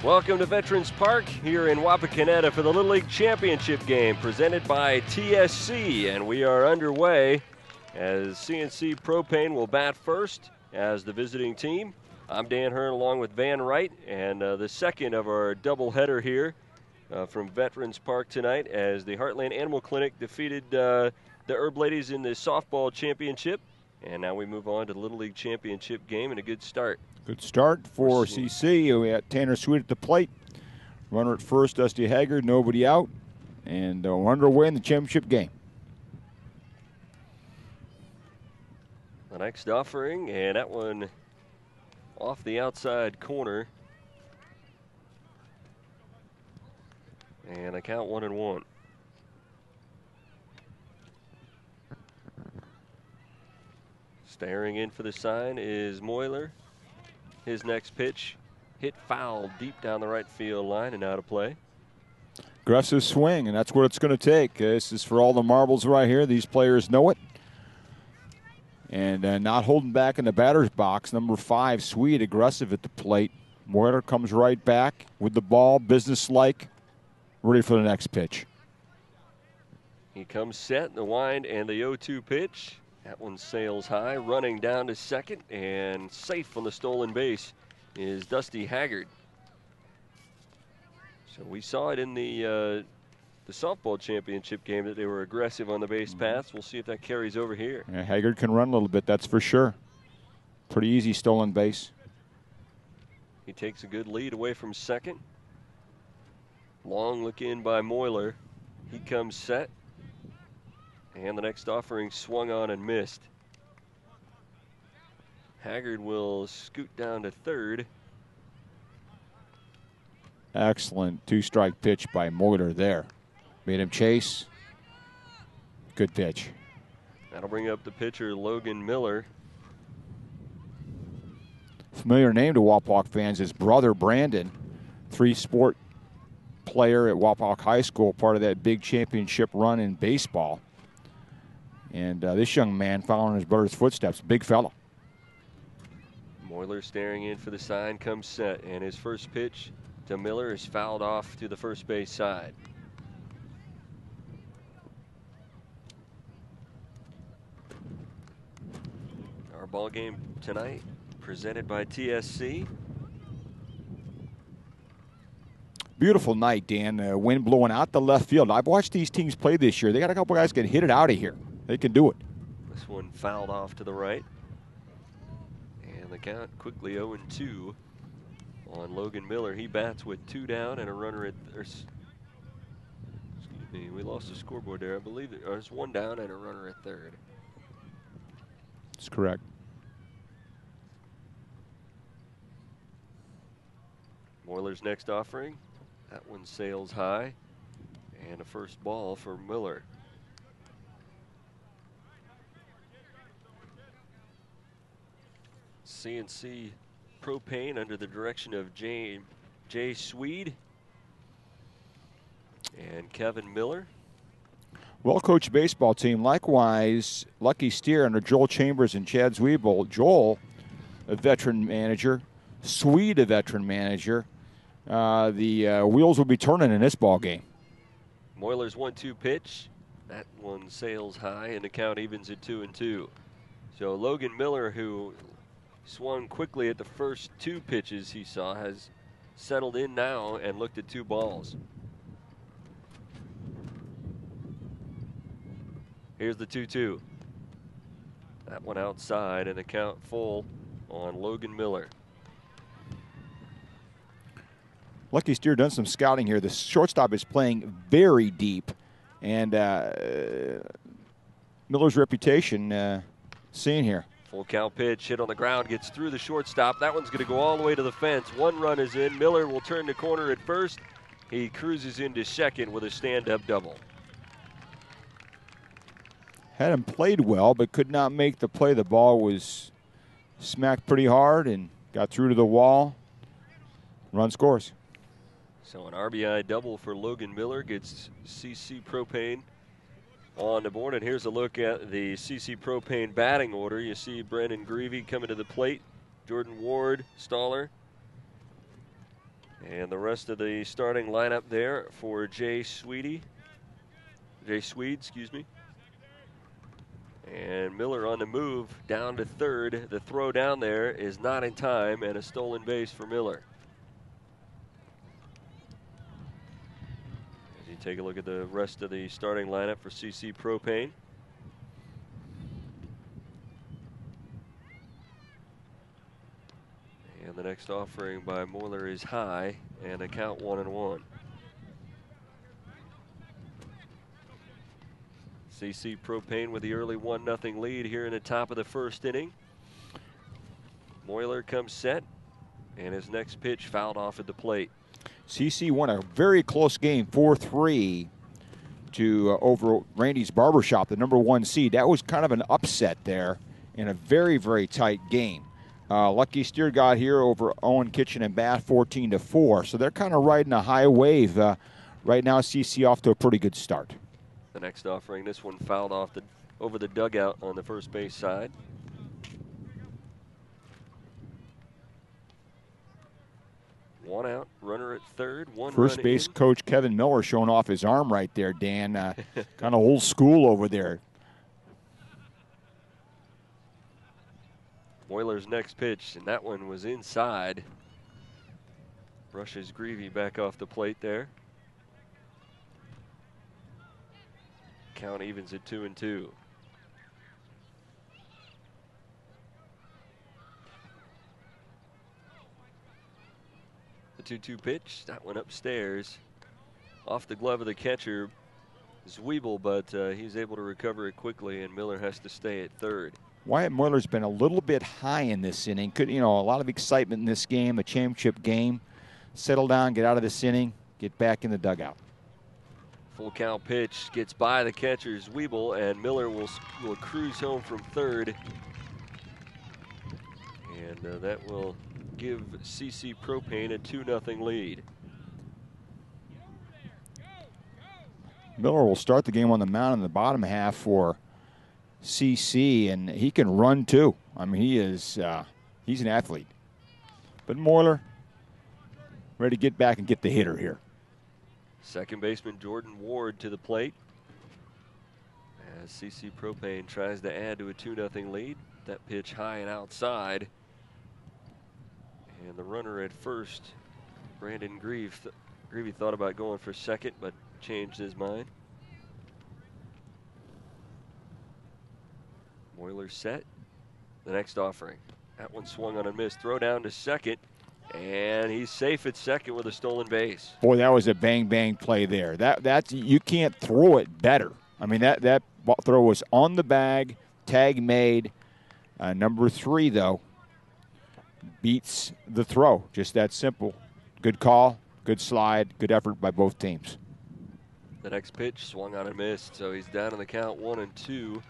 Welcome to Veterans Park here in Wapakoneta for the Little League Championship game presented by TSC, and we are underway as CNC Propane will bat first as the visiting team. I'm Dan Hirn along with Van Wright, and the second of our doubleheader here from Veterans Park tonight as the Heartland Animal Clinic defeated the Herb Ladies in the softball championship. And now we move on to the Little League Championship game, and a good start. Good start for CC. We got Tanner Sweet at the plate. Runner at first, Dusty Haggard, nobody out. And we're underway in the championship game. The next offering, and that one off the outside corner. And I count 1-1. Staring in for the sign is Moyler. His next pitch hit foul deep down the right field line and out of play. Aggressive swing, and that's what it's going to take. This is for all the marbles right here. These players know it. And not holding back in the batter's box. Number 5, Sweet, aggressive at the plate. Moyler comes right back with the ball, businesslike, ready for the next pitch. He comes set, the wind, and the 0-2 pitch. That one sails high, running down to second, and safe on the stolen base is Dusty Haggard. So we saw it in the softball championship game that they were aggressive on the base paths. We'll see if that carries over here. Yeah, Haggard can run a little bit, that's for sure. Pretty easy stolen base. He takes a good lead away from second. Long look in by Moyler. He comes set. And the next offering swung on and missed. Haggard will scoot down to third. Excellent 2-strike pitch by Moyler there. Made him chase. Good pitch. That'll bring up the pitcher, Logan Miller. Familiar name to Wapak fans. His brother, Brandon, 3-sport player at Wapak High School, part of that big championship run in baseball. And this young man following his brother's footsteps, big fella. Moyler staring in for the sign, comes set, and his first pitch to Miller is fouled off to the first base side. Our ball game tonight presented by TSC. Beautiful night, Dan. Wind blowing out the left field. I've watched these teams play this year. They got a couple guys can hit it out of here. They can do it. This one fouled off to the right. And the count quickly 0-2 on Logan Miller. He bats with 2 down and a runner at, excuse me, we lost the scoreboard there. I believe there's 1 down and a runner at third. That's correct. Moyler's next offering. That one sails high. And a first ball for Miller. CNC Propane under the direction of Jay Swede and Kevin Miller. Well-coached baseball team. Likewise, Lucky Steer under Joel Chambers and Chad Zwiebel. Joel, a veteran manager. Swede, a veteran manager. The wheels will be turning in this ball game. Moyler's 1-2 pitch. That one sails high, and the count evens at 2-2. So Logan Miller, who swung quickly at the first 2 pitches he saw, has settled in now and looked at 2 balls. Here's the 2-2. That one outside, and the count full on Logan Miller. Lucky Steer done some scouting here. The shortstop is playing very deep, and Miller's reputation seen here. Full count pitch, hit on the ground, gets through the shortstop. That one's going to go all the way to the fence. 1 run is in. Miller will turn the corner at first. He cruises into second with a stand-up double. Had him played well, but could not make the play. The ball was smacked pretty hard and got through to the wall. Run scores. So an RBI double for Logan Miller gets CC Propane on the board. And here's a look at the CC Propane batting order. You see Brandon Greavy coming to the plate, Jordan Ward, Stoller, And the rest of the starting lineup there for Jay Swede, excuse me. And Miller on the move down to third. The throw down there is not in time, and a stolen base for Miller. As you take a look at the rest of the starting lineup for CC Propane. And the next offering by Moyler is high, and a count 1-1. CC Propane with the early 1-0 lead here in the top of the first inning. Moyler comes set, and his next pitch fouled off at the plate. CC won a very close game, 4-3 to over Randy's Barbershop, the #1 seed. That was kind of an upset there in a very, very tight game. Lucky Steer got here over Owen Kitchen and Bath 14-4, so they're kind of riding a high wave. Right now, CC off to a pretty good start. The next offering, this one fouled off over the dugout on the first base side. One out, runner at third, one First run base in. coach Kevin Miller showing off his arm right there, Dan. Kind of old school over there. Moyler's next pitch, and that one was inside. Brushes Greavy back off the plate there. Count evens at 2-2. The 2-2 pitch, that one upstairs. Off the glove of the catcher, Zwiebel, but he's able to recover it quickly, and Miller has to stay at third. Wyatt Moyler's been a little bit high in this inning. A lot of excitement in this game, a championship game. Settle down, get out of this inning, get back in the dugout. Full count pitch gets by the catcher Zwiebel, and Miller will cruise home from third. And that will give CC Propane a 2-0 lead. Miller will start the game on the mound in the bottom half for CC, and he can run too. I mean, he's an athlete. But Moyler ready to get back and get the hitter here. Second baseman Jordan Ward to the plate as CC Propane tries to add to a 2-0 lead. That pitch high and outside. And the runner at first, Brandon Greavy thought about going for second, but changed his mind. Moyler set. The next offering. That one swung on a miss. Throw down to second. And he's safe at second with a stolen base. Boy, that was a bang play there. That's you can't throw it better. I mean, that throw was on the bag, tag made. Number 3 though beats the throw. Just that simple. Good call, good slide, good effort by both teams. The next pitch swung on and missed, so he's down in the count. 1-2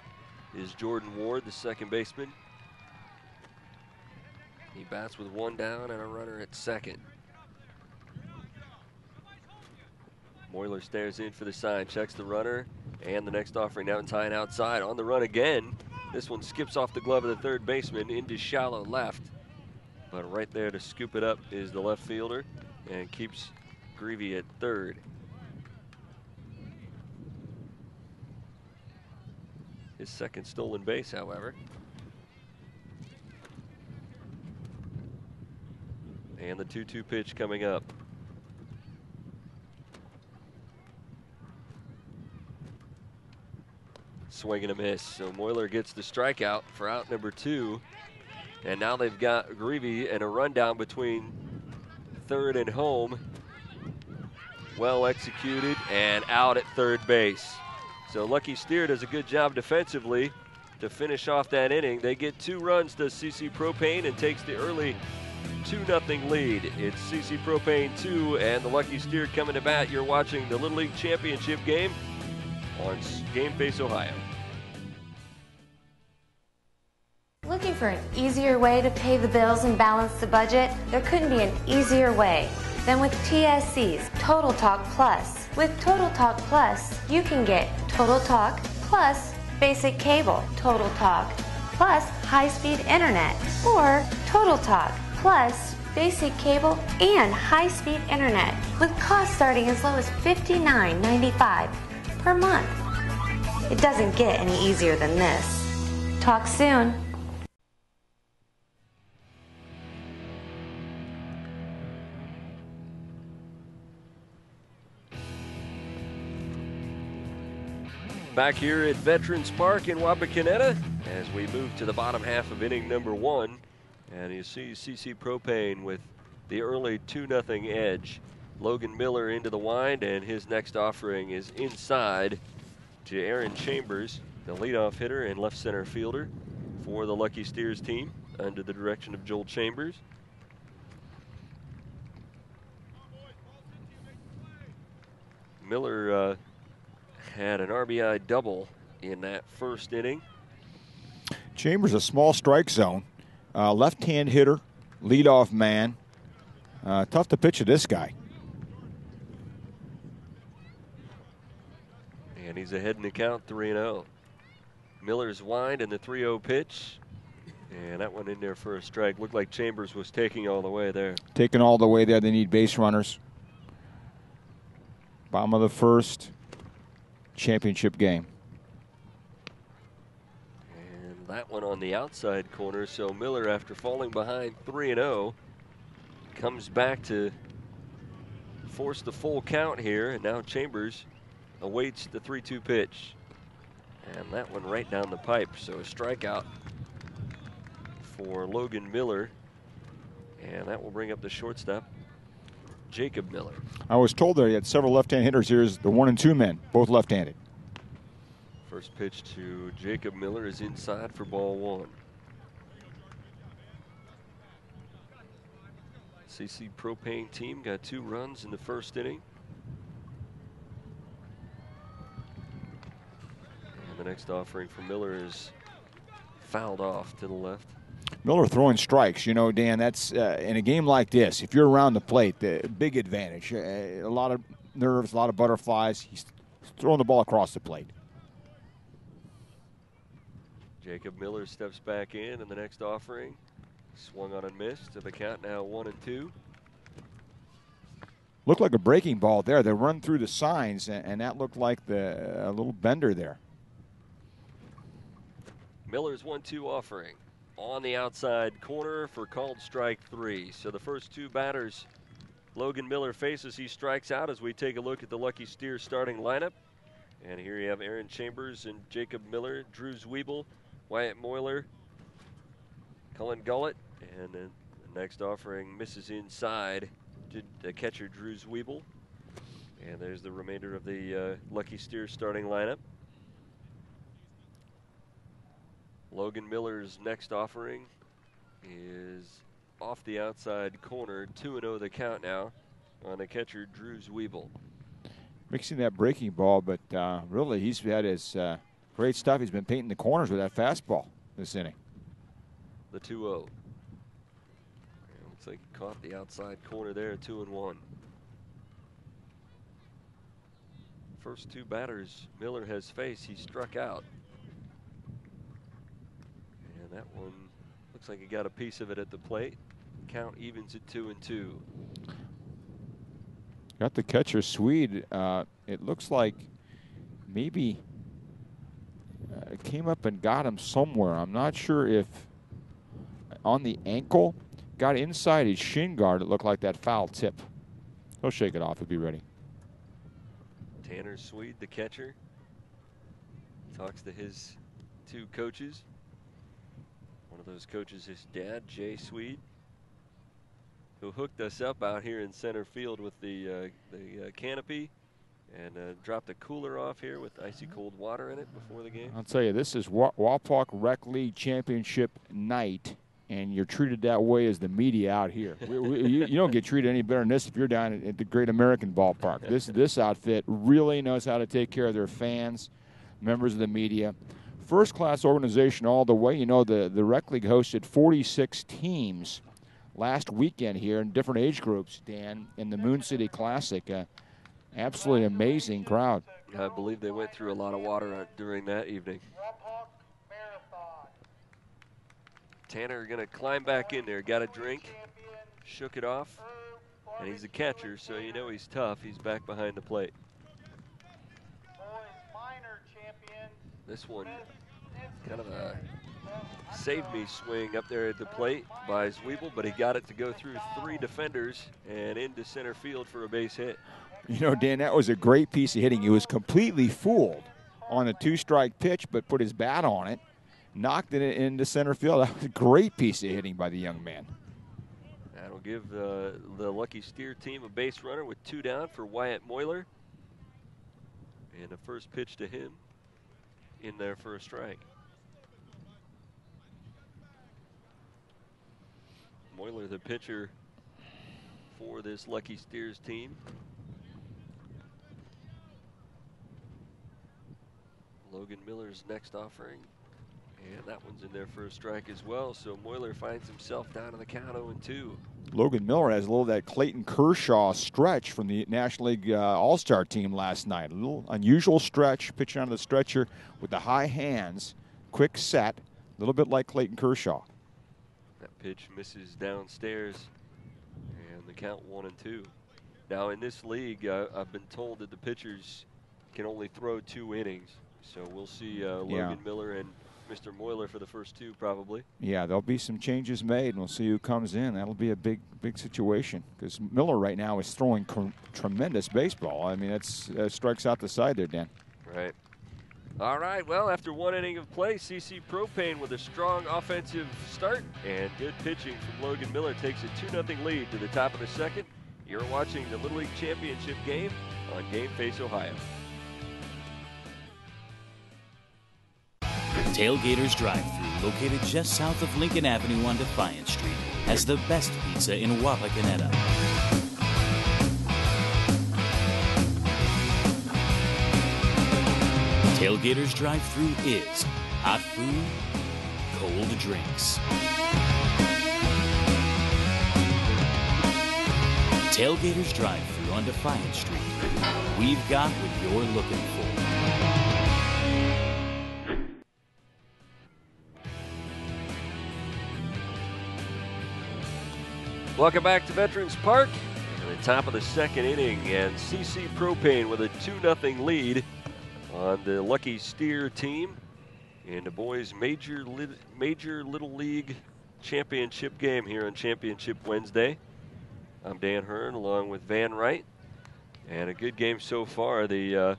is Jordan Ward, the second baseman. He bats with one down and a runner at second. Moyler stares in for the sign, checks the runner, and the next offering now tying outside. On the run again. This one skips off the glove of the third baseman into shallow left. But right there to scoop it up is the left fielder and keeps Greavy at third. His second stolen base, however. And the 2-2 pitch coming up. Swing and a miss. So Moyler gets the strikeout for out number 2. And now they've got Greavy and a rundown between third and home. Well executed and out at third base. So Lucky Steer does a good job defensively to finish off that inning. They get 2 runs to CC Propane and takes the early 2-0 lead. It's CC Propane 2 and the Lucky Steer coming to bat. You're watching the Little League Championship game on Game Face Ohio. Looking for an easier way to pay the bills and balance the budget? There couldn't be an easier way than with TSC's Total Talk Plus. With Total Talk Plus, you can get Total Talk plus basic cable, Total Talk plus high-speed internet, or Total Talk plus basic cable, and high-speed internet, with costs starting as low as $59.95 per month. It doesn't get any easier than this. Talk soon. Back here at Veterans Park in Wapakoneta as we move to the bottom half of inning number 1. And you see CC Propane with the early 2-0 edge. Logan Miller into the wind, and his next offering is inside to Aaron Chambers, the leadoff hitter and left center fielder for the Lucky Steers team under the direction of Joel Chambers. Miller had an RBI double in that first inning. Chambers, a small strike zone. Left-hand hitter, leadoff man. Tough to pitch to this guy. And he's ahead in the count, 3-0. Miller's wind and the 3-0 pitch. And that went in there for a strike. Looked like Chambers was taking all the way there. Taking all the way there. They need base runners. Bottom of the first. Championship game. And that one on the outside corner. So Miller, after falling behind 3-0, comes back to force the full count here. And now Chambers awaits the 3-2 pitch. And that one right down the pipe. So a strikeout for Logan Miller. And that will bring up the shortstop, Jacob Miller. I was told there he had several left-hand hitters. Here's the 1 and 2 men, both left-handed. First pitch to Jacob Miller is inside for ball 1. CC Propane team got 2 runs in the first inning. And the next offering for Miller is fouled off to the left. Miller throwing strikes. You know, Dan, that's in a game like this, if you're around the plate, the big advantage. A lot of nerves, a lot of butterflies. He's throwing the ball across the plate. Jacob Miller steps back in, and the next offering swung on and missed. To the count now 1-2. Looked like a breaking ball there. They run through the signs, and that looked like a little bender there. Miller's 1-2 offering on the outside corner for called strike 3. So the first 2 batters Logan Miller faces, he strikes out as we take a look at the Lucky Steers starting lineup. And here you have Aaron Chambers and Jacob Miller, Drew Zwiebel, Wyatt Moyler, Cullen Gullett, and then the next offering misses inside to the catcher Drew Zwiebel. And there's the remainder of the Lucky Steers starting lineup. Logan Miller's next offering is off the outside corner, 2-0 the count now on the catcher Drew Zwiebel. Mixing that breaking ball, but really he's had his great stuff. He's been painting the corners with that fastball this inning. The 2-0. Looks like he caught the outside corner there, 2-1. First 2 batters Miller has faced, he struck out. And that one looks like he got a piece of it at the plate. Count evens at 2-2. Got the catcher Swede. It looks like maybe it came up and got him somewhere. I'm not sure if on the ankle, got inside his shin guard. It looked like that foul tip. He'll shake it off. He'll be ready. Tanner Swede, the catcher, talks to his 2 coaches. One of those coaches, his dad, Jay Swede, who hooked us up out here in center field with the canopy and dropped a cooler off here with icy cold water in it before the game. I'll tell you, this is Wapak Rec League Championship night, and you're treated that way as the media out here. You don't get treated any better than this if you're down at the Great American Ballpark. This outfit really knows how to take care of their fans, members of the media. First-class organization all the way. You know, the Rec League hosted 46 teams last weekend here in different age groups, Dan, in the Moon City Classic. Absolutely amazing crowd. I believe they went through a lot of water during that evening. Tanner going to climb back in there, got a drink, shook it off. And he's a catcher, so you know he's tough. He's back behind the plate. This one, kind of a save-me swing up there at the plate by Zwiebel, but he got it to go through 3 defenders and into center field for a base hit. You know, Dan, that was a great piece of hitting. He was completely fooled on a 2-strike pitch, but put his bat on it, knocked it into center field. That was a great piece of hitting by the young man. That'll give the Lucky Steer team a base runner with 2 down for Wyatt Moyler. And the first pitch to him in there for a strike. Moyler, the pitcher for this Lucky Steers team. Logan Miller's next offering. And that one's in there for a strike as well. So Moyler finds himself down on the count 0-2. Logan Miller has a little of that Clayton Kershaw stretch from the National League All-Star team last night. A little unusual stretch, pitching onto the stretcher with the high hands, quick set, a little bit like Clayton Kershaw. That pitch misses downstairs, and the count 1-2. Now in this league, I've been told that the pitchers can only throw 2 innings. So we'll see Logan Miller and Mr. Moyler for the first 2 probably. Yeah, there'll be some changes made, and we'll see who comes in. That'll be a big situation because Miller right now is throwing tremendous baseball. I mean, that strikes out the side there, Dan. Right. All right, well, after 1 inning of play, CC Propane with a strong offensive start and good pitching from Logan Miller takes a 2-0 lead to the top of the second. You're watching the Little League Championship game on Game Face Ohio. Tailgaters Drive-Thru, located just south of Lincoln Avenue on Defiance Street, has the best pizza in Wapakoneta. Tailgaters Drive-Thru is hot food, cold drinks. Tailgaters Drive-Thru on Defiance Street. We've got what you're looking for. Welcome back to Veterans Park. At the top of the second inning, and CC Propane with a 2-0 lead on the Lucky Steer team in the boys' Major Little League Championship game here on Championship Wednesday. I'm Dan Hirn along with Van Wright, and a good game so far. The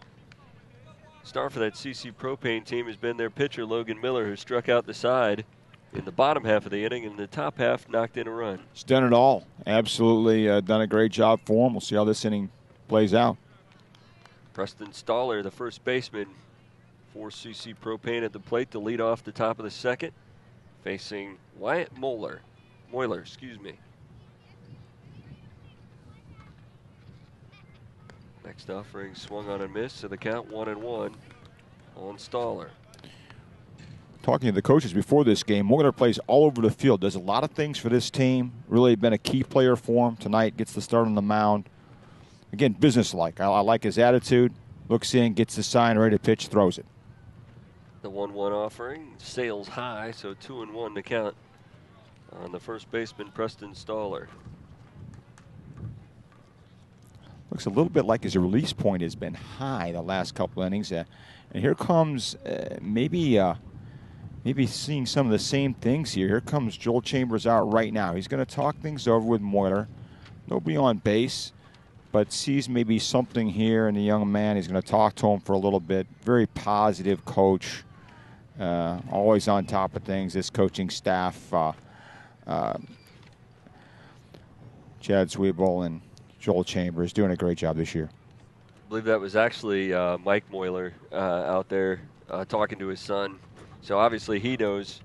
star for that CC Propane team has been their pitcher, Logan Miller, who struck out the side in the bottom half of the inning, and the top half knocked in a run. He's done it all. Absolutely done a great job for him. We'll see how this inning plays out. Preston Stoller, the first baseman for CC Propane at the plate to lead off the top of the second, facing Wyatt Moyler. Next offering swung on and missed, so the count 1-1 on Stoller. Talking to the coaches before this game, Moyler plays all over the field, does a lot of things for this team, really been a key player for him tonight, gets the start on the mound. Again, businesslike. I like his attitude, looks in, gets the sign, ready to pitch, throws it. The 1-1 offering sails high, so 2-1 to count on the first baseman, Preston Stoller. Looks a little bit like his release point has been high the last couple innings. And here comes maybe seeing some of the same things here. Here comes Joel Chambers out right now. He's going to talk things over with Moyler. Nobody on base, but sees maybe something here in the young man. He's going to talk to him for a little bit. Very positive coach. Always on top of things, this coaching staff. Chad Zwiebel and Joel Chambers doing a great job this year. I believe that was actually Mike Moyler out there talking to his son. So obviously he knows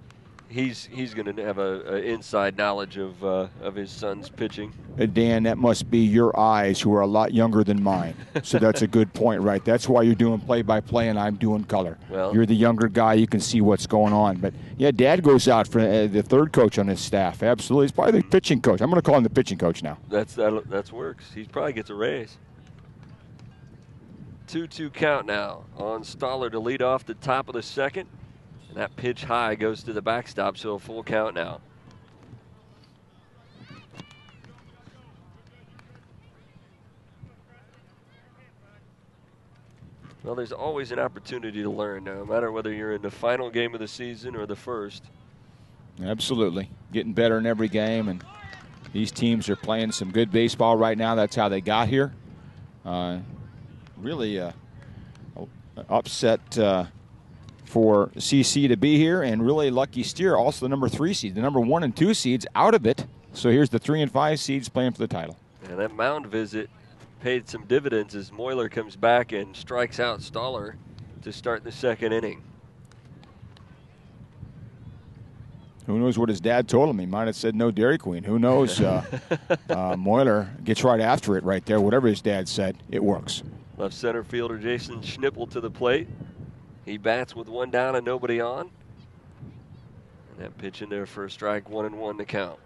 he's going to have a inside knowledge of his son's pitching. Dan, that must be your eyes, who are a lot younger than mine. So that's a good point, right? That's why you're doing play-by-play and I'm doing color. Well, you're the younger guy. You can see what's going on. But, yeah, Dad goes out for the third coach on his staff. Absolutely. He's probably the pitching coach. I'm going to call him the pitching coach now. That works. He probably gets a raise. 2-2 count now on Stoller to lead off the top of the second. And that pitch high goes to the backstop, so a full count now. Well, there's always an opportunity to learn, no matter whether you're in the final game of the season or the first. Absolutely. Getting better in every game, and these teams are playing some good baseball right now. That's how they got here. Really upset for CC to be here, and really lucky steer, also the number 3 seed. The number 1 and 2 seeds out of it. So here's the 3 and 5 seeds playing for the title. And that mound visit paid some dividends as Moyler comes back and strikes out Stoller to start the second inning. Who knows what his dad told him? He might have said no Dairy Queen. Who knows? Moyler gets right after it right there. Whatever his dad said, it works. Left center fielder Jason Schnippel to the plate. He bats with 1 down and nobody on. And that pitch in there for a strike, 1-1 to count.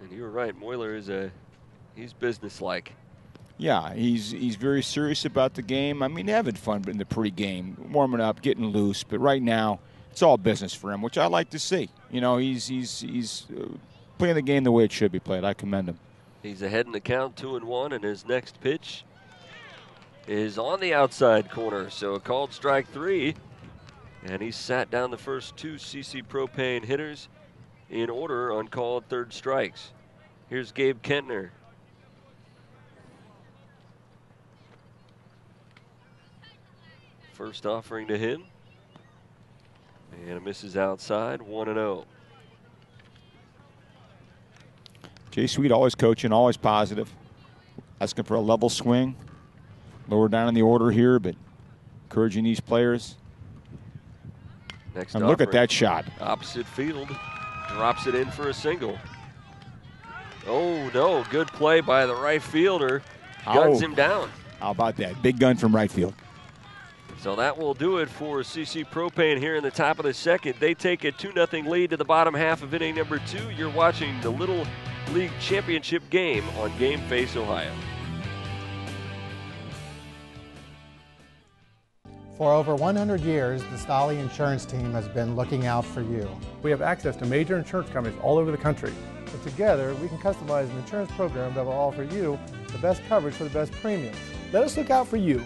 And you were right, Moyler he's businesslike. Yeah, he's very serious about the game. I mean, having fun in the pregame, warming up, getting loose. But right now, it's all business for him, which I like to see. You know, he's playing the game the way it should be played. I commend him. He's ahead in the count, 2-1, and his next pitch is on the outside corner. So a called strike 3, and he sat down the first 2 CC Propane hitters in order on called third strikes. Here's Gabe Kentner. First offering to him. And a misses outside, 1-0. Jay Sweet always coaching, always positive. Asking for a level swing. Lower down in the order here, but encouraging these players. Next and look at that shot. Opposite field. Drops it in for a single. Oh, no. Good play by the right fielder. Guns him down. How about that? Big gun from right field. So that will do it for CC Propane here in the top of the second. They take a 2-0 lead to the bottom half of inning number 2. You're watching the Little League Championship game on Game Face Ohio. For over 100 years, the Stolly Insurance Team has been looking out for you. We have access to major insurance companies all over the country. And together, we can customize an insurance program that will offer you the best coverage for the best premiums. Let us look out for you.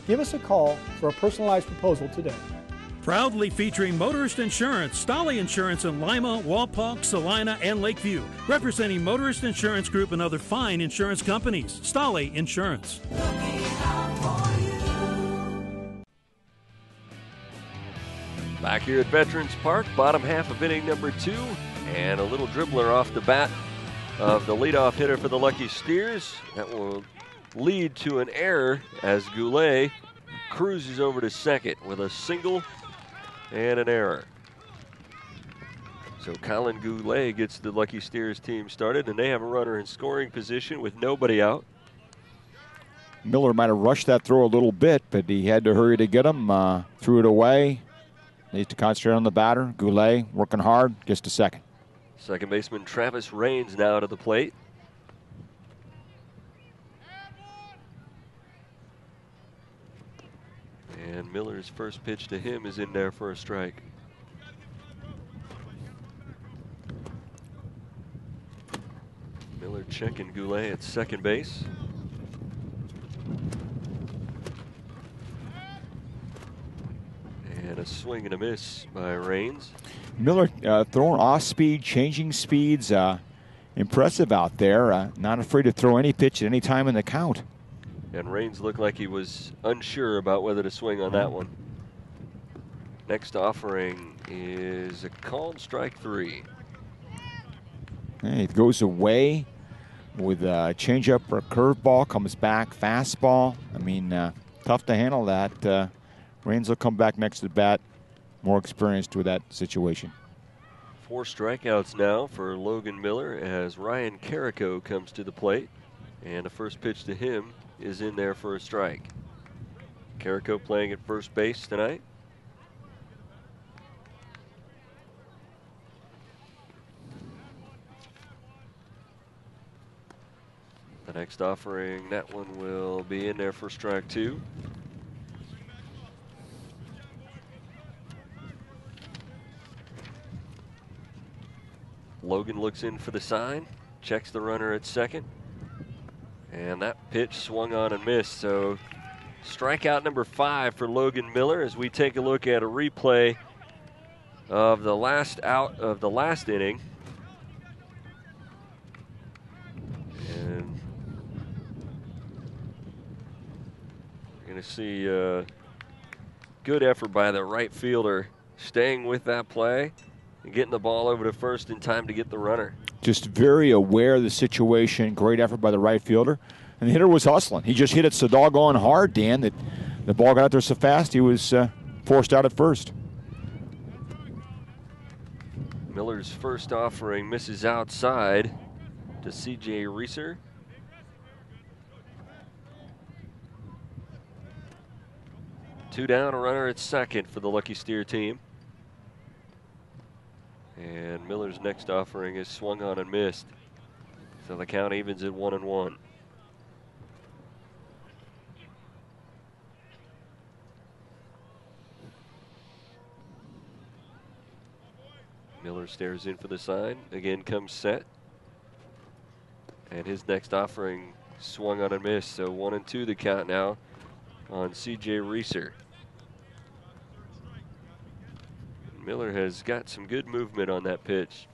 Give us a call for a personalized proposal today. Proudly featuring Motorist Insurance, Stolly Insurance in Lima, Walpock, Salina, and Lakeview. Representing Motorist Insurance Group and other fine insurance companies. Stolly Insurance. Back here at Veterans Park, bottom half of inning number 2. And a little dribbler off the bat of the leadoff hitter for the Lucky Steers. That will lead to an error as Goulet cruises over to second with a single and an error. So Colin Goulet gets the Lucky Steers team started, and they have a runner in scoring position with nobody out. Miller might have rushed that throw a little bit, but he had to hurry to get him. Threw it away. Needs to concentrate on the batter. Goulet working hard, gets to second. Second baseman Travis Raines now to the plate. And Miller's first pitch to him is in there for a strike. Miller checking Goulet at second base. And a swing and a miss by Raines. Miller throwing off speed, changing speeds. Impressive out there. Not afraid to throw any pitch at any time in the count. And Raines looked like he was unsure about whether to swing on that one. Next offering is a called strike 3. Hey, it goes away with a changeup or a curveball, comes back, fastball. I mean, tough to handle that. Raines will come back next to the bat, more experienced with that situation. 4 strikeouts now for Logan Miller as Ryan Carrico comes to the plate. And the first pitch to him is in there for a strike. Carrico playing at first base tonight. The next offering, that one will be in there for strike 2. Logan looks in for the sign, checks the runner at second, and that pitch swung on and missed. So strikeout number 5 for Logan Miller as we take a look at a replay of the last out of the last inning. And we're going to see a good effort by the right fielder, staying with that play and getting the ball over to first in time to get the runner. Just very aware of the situation. Great effort by the right fielder. And the hitter was hustling. He just hit it so doggone hard, Dan, that the ball got out there so fast he was forced out at first. Miller's first offering misses outside to C.J. Reeser. Two down, a runner at second for the Lucky Steer team. And Miller's next offering is swung on and missed. So the count evens at 1-1. Miller stares in for the sign. Again comes set. And his next offering swung on and missed. So 1-2 the count now on C.J. Reeser. Miller has got some good movement on that pitch.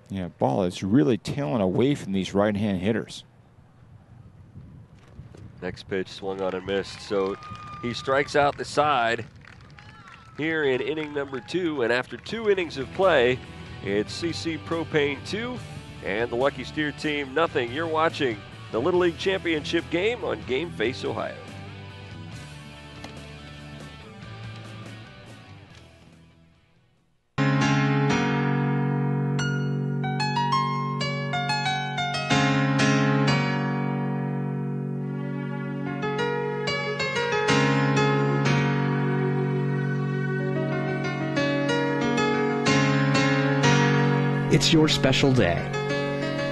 Yeah, ball is really tailing away from these right-hand hitters. Next pitch swung on and missed. So he strikes out the side here in inning number 2. And after 2 innings of play, it's CC Propane 2 and the Lucky Steer team nothing. You're watching the Little League Championship game on Game Face Ohio. It's your special day.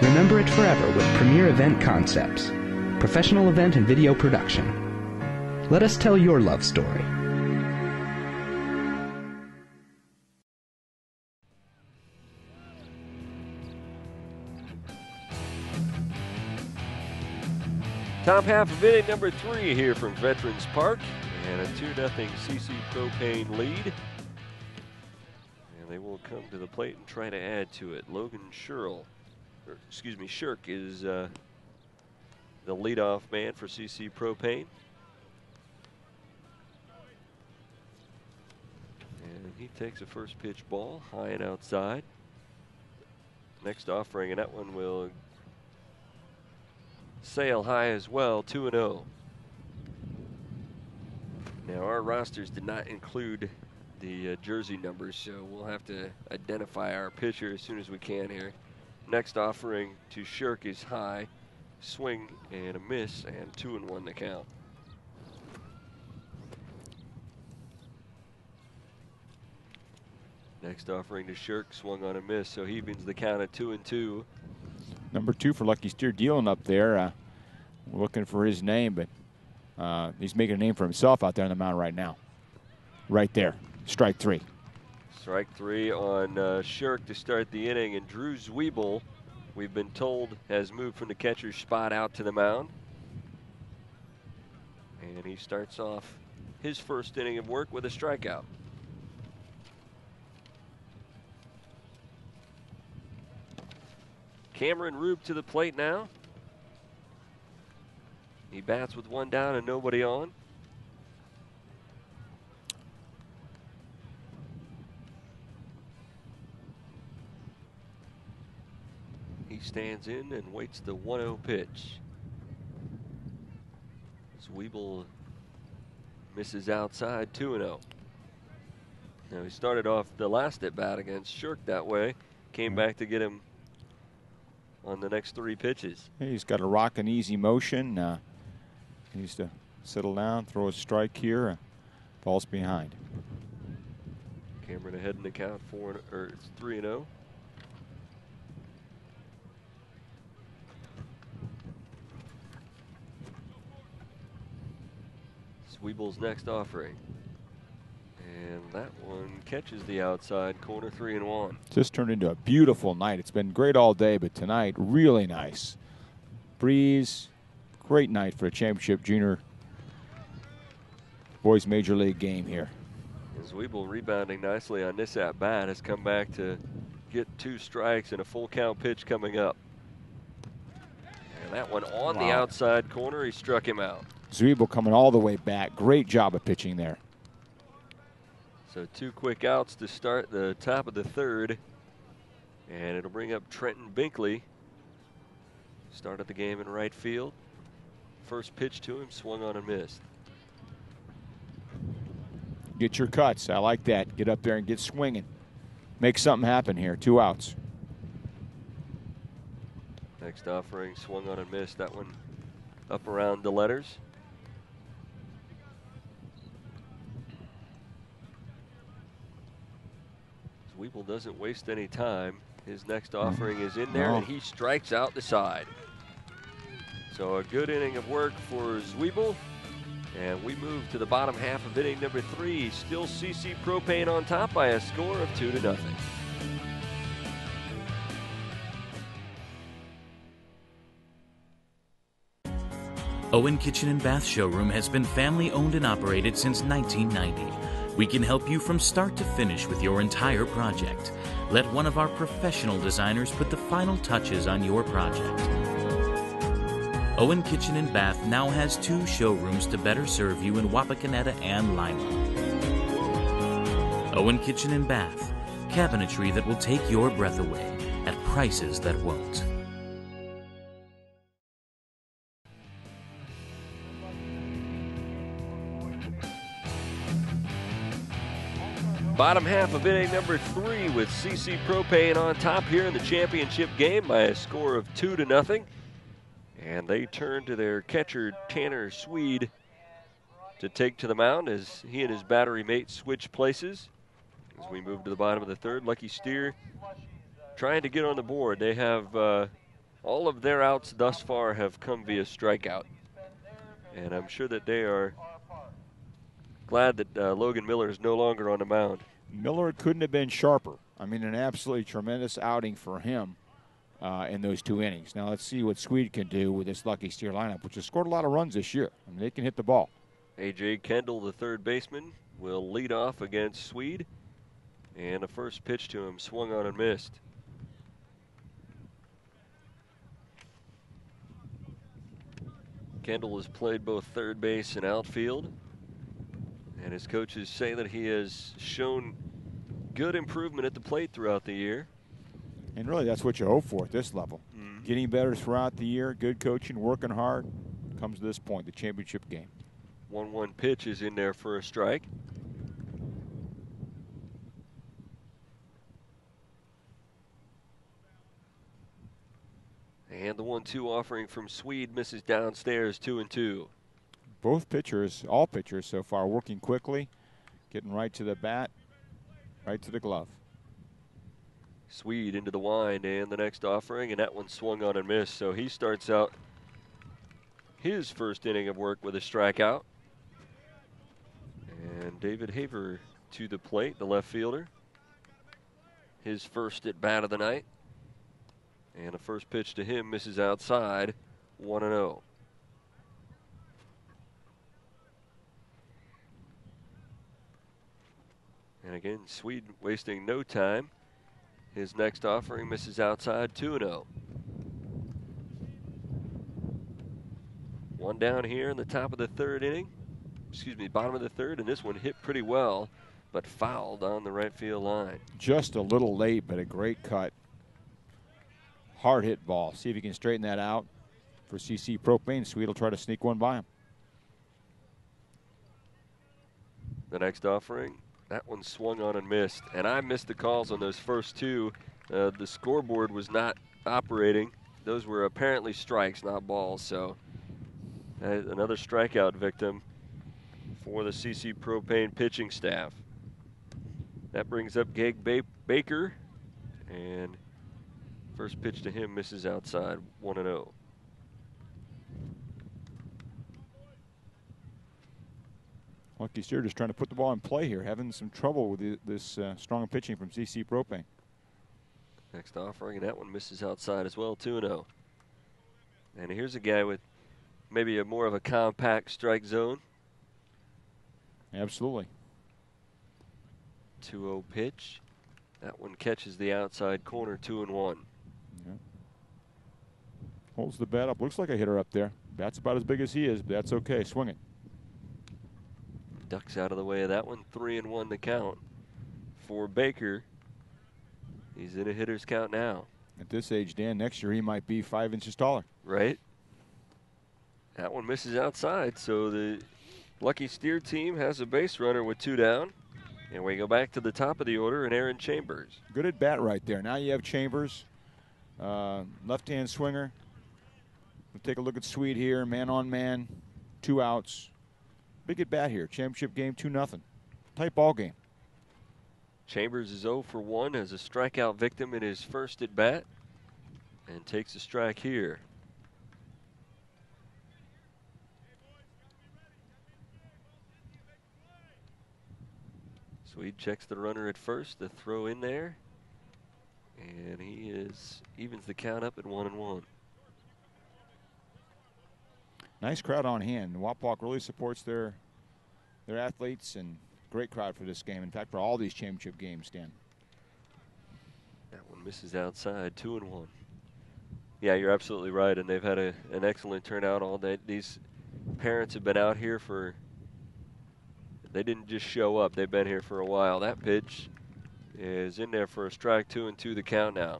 Remember it forever with Premier Event Concepts, professional event and video production. Let us tell your love story. Top half of inning number 3 here from Veterans Park, and a 2-0 CC Propane lead. And they will come to the plate and try to add to it. Logan Shirk is the leadoff man for CC Propane. And he takes a first pitch ball high and outside. Next offering, and that one will sail high as well, 2-0. Now our rosters did not include the jersey numbers, so we'll have to identify our pitcher as soon as we can here. Next offering to Shirk is high, swing and a miss, and 2-1 the count. Next offering to Shirk, swung on a miss, so he evens the count at 2-2. Number 2 for Lucky Steer dealing up there. We're looking for his name, but he's making a name for himself out there on the mound right now. Right there, strike 3. Strike 3 on Shirk to start the inning, and Drew Zwiebel, we've been told, has moved from the catcher's spot out to the mound. And he starts off his first inning of work with a strikeout. Cameron Rube to the plate now. He bats with 1 down and nobody on. He stands in and waits the 1-0 pitch. Zwiebel misses outside, 2-0. Now he started off the last at bat against Shirk that way. Came back to get him on the next 3 pitches. He's got a rock and easy motion. He needs to settle down, throw a strike here, falls behind. Cameron ahead in the count, 3-0. Zwiebel's next offering. And that one catches the outside corner, 3-1. Just turned into a beautiful night. It's been great all day, but tonight, really nice. Breeze, great night for a championship junior boys major league game here. Zwiebel rebounding nicely on this at-bat has come back to get 2 strikes and a full count pitch coming up. And that one on the outside corner, he struck him out. Zwiebel coming all the way back. Great job of pitching there. So 2 quick outs to start the top of the 3rd. And it'll bring up Trenton Binkley. Started the game in right field. First pitch to him, swung on and missed. Get your cuts. I like that. Get up there and get swinging. Make something happen here. 2 outs. Next offering, swung on and missed. That one up around the letters. Zwiebel doesn't waste any time. His next offering is in there, and he strikes out the side. So a good inning of work for Zwiebel. And we move to the bottom half of inning number 3. Still CC Propane on top by a score of 2-0. Owen Kitchen and Bath Showroom has been family owned and operated since 1990. We can help you from start to finish with your entire project. Let one of our professional designers put the final touches on your project. Owen Kitchen and Bath now has 2 showrooms to better serve you in Wapakoneta and Lima. Owen Kitchen and Bath, cabinetry that will take your breath away at prices that won't. Bottom half of inning number 3 with CC Propane on top here in the championship game by a score of 2-0. And they turn to their catcher, Tanner Swede, to take to the mound as he and his battery mate switch places. As we move to the bottom of the 3rd, Lucky Steer trying to get on the board. They have all of their outs thus far have come via strikeout. And I'm sure that they are glad that Logan Miller is no longer on the mound. Miller couldn't have been sharper. I mean, an absolutely tremendous outing for him in those 2 innings. Now let's see what Swede can do with this Lucky Steer lineup, which has scored a lot of runs this year. I mean, they can hit the ball. A.J. Kendall, the 3rd baseman, will lead off against Swede. And the first pitch to him swung on and missed. Kendall has played both 3rd base and outfield. And his coaches say that he has shown good improvement at the plate throughout the year. And really, that's what you hope for at this level. Getting better throughout the year, good coaching, working hard, comes to this point, the championship game. 1-1 pitch is in there for a strike. And the 1-2 offering from Swede misses downstairs, 2-2. Both pitchers, all pitchers so far, working quickly, getting right to the bat, right to the glove. Swede into the wind and the next offering, and that one swung on and missed. So he starts out his first inning of work with a strikeout. And David Haver to the plate, the left fielder. His first at bat of the night. And the first pitch to him misses outside, 1-0. And again, Swede wasting no time. His next offering misses outside, 2-0. One down here in the top of the 3rd inning. Excuse me, bottom of the 3rd, and this one hit pretty well, but fouled on the right field line. Just a little late, but a great cut. Hard hit ball. See if he can straighten that out for CC Propane. Swede will try to sneak one by him. The next offering, that one swung on and missed. And I missed the calls on those first 2. The scoreboard was not operating. Those were apparently strikes, not balls. So another strikeout victim for the CC Propane pitching staff. That brings up Gag Baker. And first pitch to him misses outside, 1-0. Lucky Steer just trying to put the ball in play here, having some trouble with this strong pitching from CC Propane. Next offering, and that one misses outside as well, 2-0. And here's a guy with maybe more of a compact strike zone. Absolutely. 2-0 pitch. That one catches the outside corner, 2-1. Yeah. Holds the bat up. Looks like a hitter up there. Bat's about as big as he is, but that's okay. Swing it. Ducks out of the way of that one. 3-1 to count for Baker. He's in a hitter's count now. At this age, Dan, next year he might be 5 inches taller. Right. That one misses outside, so the Lucky Steer team has a base runner with 2 down. And we go back to the top of the order and Aaron Chambers. Good at bat right there. Now you have Chambers, left-hand swinger. We'll take a look at Sweet here, man on man, 2 outs. Big at bat here. Championship game, 2-0. Tight ball game. Chambers is 0 for 1 as a strikeout victim in his first at bat and takes a strike here. Swede checks the runner at first, the throw in there, and he evens the count up at 1-1. Nice crowd on hand. Wapak really supports their athletes, and great crowd for this game. In fact, for all these championship games, Dan. That one misses outside, 2-1. Yeah, you're absolutely right, and they've had an excellent turnout all day. These parents have been out here they didn't just show up. They've been here for a while. That pitch is in there for a strike, 2-2 the count now.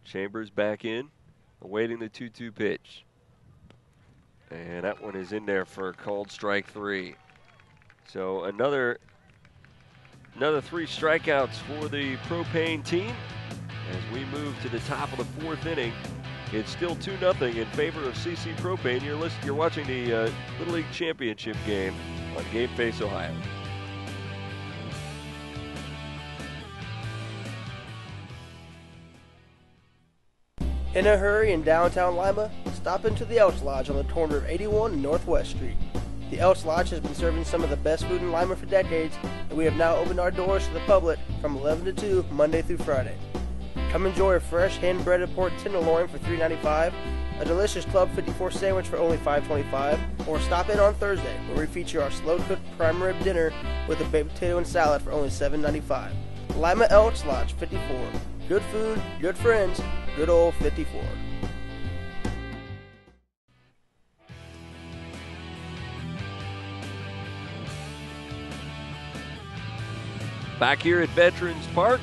Chambers back in, awaiting the 2-2 pitch. And that one is in there for a called strike 3. So another 3 strikeouts for the Propane team as we move to the top of the 4th inning. It's still 2-0 in favor of CC Propane. You're watching the Little League Championship game on Game Face Ohio. In a hurry in downtown Lima? Stop into the Elks Lodge on the corner of 81 and Northwest Street. The Elks Lodge has been serving some of the best food in Lima for decades, and we have now opened our doors to the public from 11 to 2, Monday through Friday. Come enjoy a fresh hand-breaded pork tenderloin for $3.95, a delicious Club 54 sandwich for only $5.25, or stop in on Thursday where we feature our slow-cooked prime rib dinner with a baked potato and salad for only $7.95. Lima Elks Lodge 54. Good food, good friends, good old 54. Back here at Veterans Park,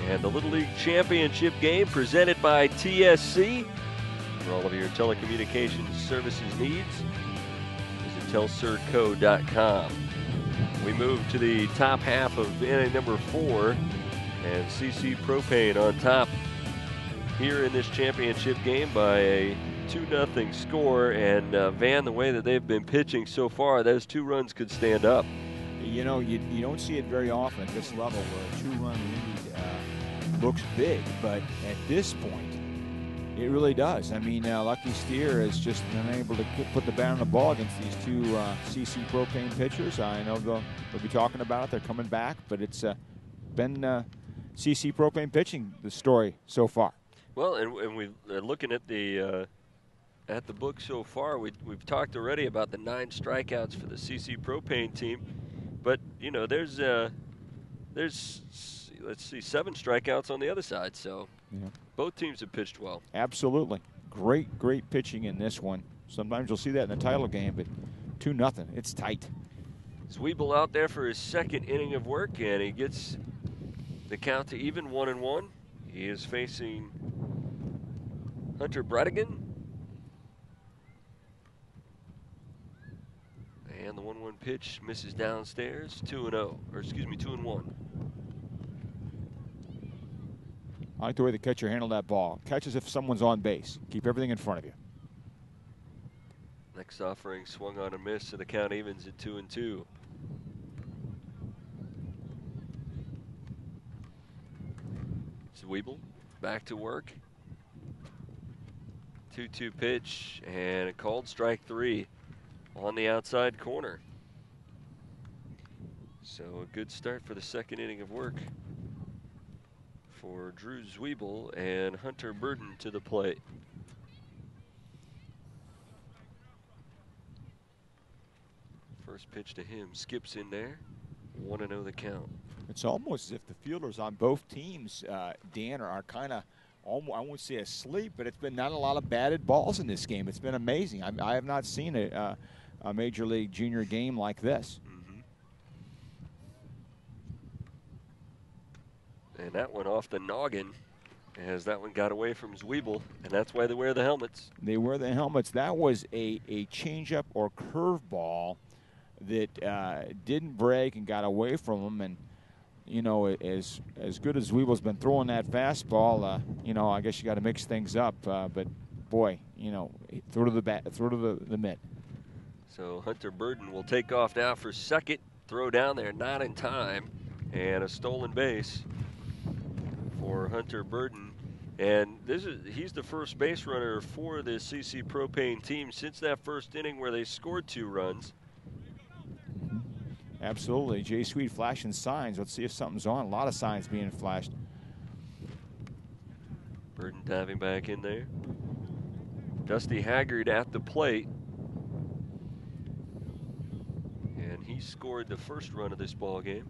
and the Little League Championship game presented by TSC. For all of your telecommunications services needs, visit telsurdco.com. We move to the top half of inning number 4, and CC Propane on top here in this championship game by a 2-0 score. And Van, the way that they've been pitching so far, those 2 runs could stand up. You know, you don't see it very often at this level where a 2-run lead looks big, but at this point, it really does. I mean, Lucky Steer has just been able to put the bat on the ball against these 2 CC Propane pitchers. I know they'll be talking about it. They're coming back, but it's been CC Propane pitching the story so far. Well, and we're looking at the book so far. We've talked already about the 9 strikeouts for the CC Propane team, but you know there's let's see, 7 strikeouts on the other side. So yeah. Both teams have pitched well. Absolutely, great pitching in this one. Sometimes you'll see that in the title game, but 2-0, it's tight. Zwiebel out there for his 2nd inning of work, and he gets the count to even 1-1. He is facing Hunter Bredigan. And the 1-1 pitch misses downstairs, 2-0, or excuse me, 2-1. I like the way the catcher handled that ball. Catch as if someone's on base. Keep everything in front of you. Next offering swung on a miss, so the count evens at 2-2. Zwiebel back to work. 2-2 pitch and a called strike 3 on the outside corner. So a good start for the second inning of work for Drew Zwiebel and Hunter Burden to the plate. First pitch to him, skips in there, 1-0 the count. It's almost as if the fielders on both teams, Dan, are kind of, I won't say asleep, but it's been not a lot of batted balls in this game. It's been amazing. I have not seen a Major League Junior game like this. And that one off the noggin as that one got away from Zwiebel, and that's why they wear the helmets. They wear the helmets. That was a changeup or curveball that didn't break and got away from them. And, you know, as good as Zwiebel's been throwing that fastball, you know, I guess you got to mix things up. But, boy, you know, throw to the mitt. So Hunter Burden will take off now for second. Throw down there, not in time, and a stolen base for Hunter Burden. And he's the first base runner for the CC Propane team since that first inning where they scored 2 runs. Absolutely. Jay Sweet flashing signs. Let's see if something's on. A lot of signs being flashed. Burden diving back in there. Dusty Haggard at the plate. And he scored the first run of this ball game.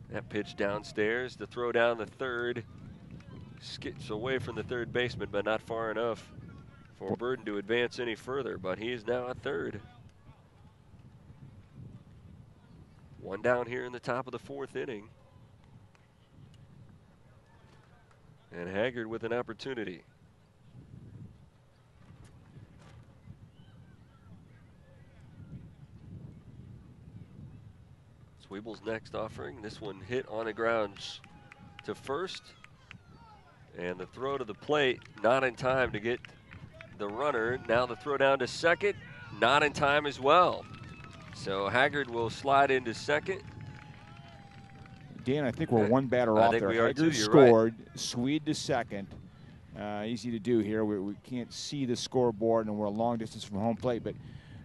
That pitch downstairs, the throw down the third. Skips away from the third baseman, but not far enough for Burden to advance any further. But he is now at third. One down here in the top of the 4th inning. And Haggard with an opportunity. Zwiebel's next offering. This one hit on the ground to first. And the throw to the plate, not in time to get the runner. Now the throw down to second, not in time as well. So Haggard will slide into second. Dan, I think we're one batter off there. Haggard scored, right. Swede to second. Easy to do here. We can't see the scoreboard, and we're a long distance from home plate. But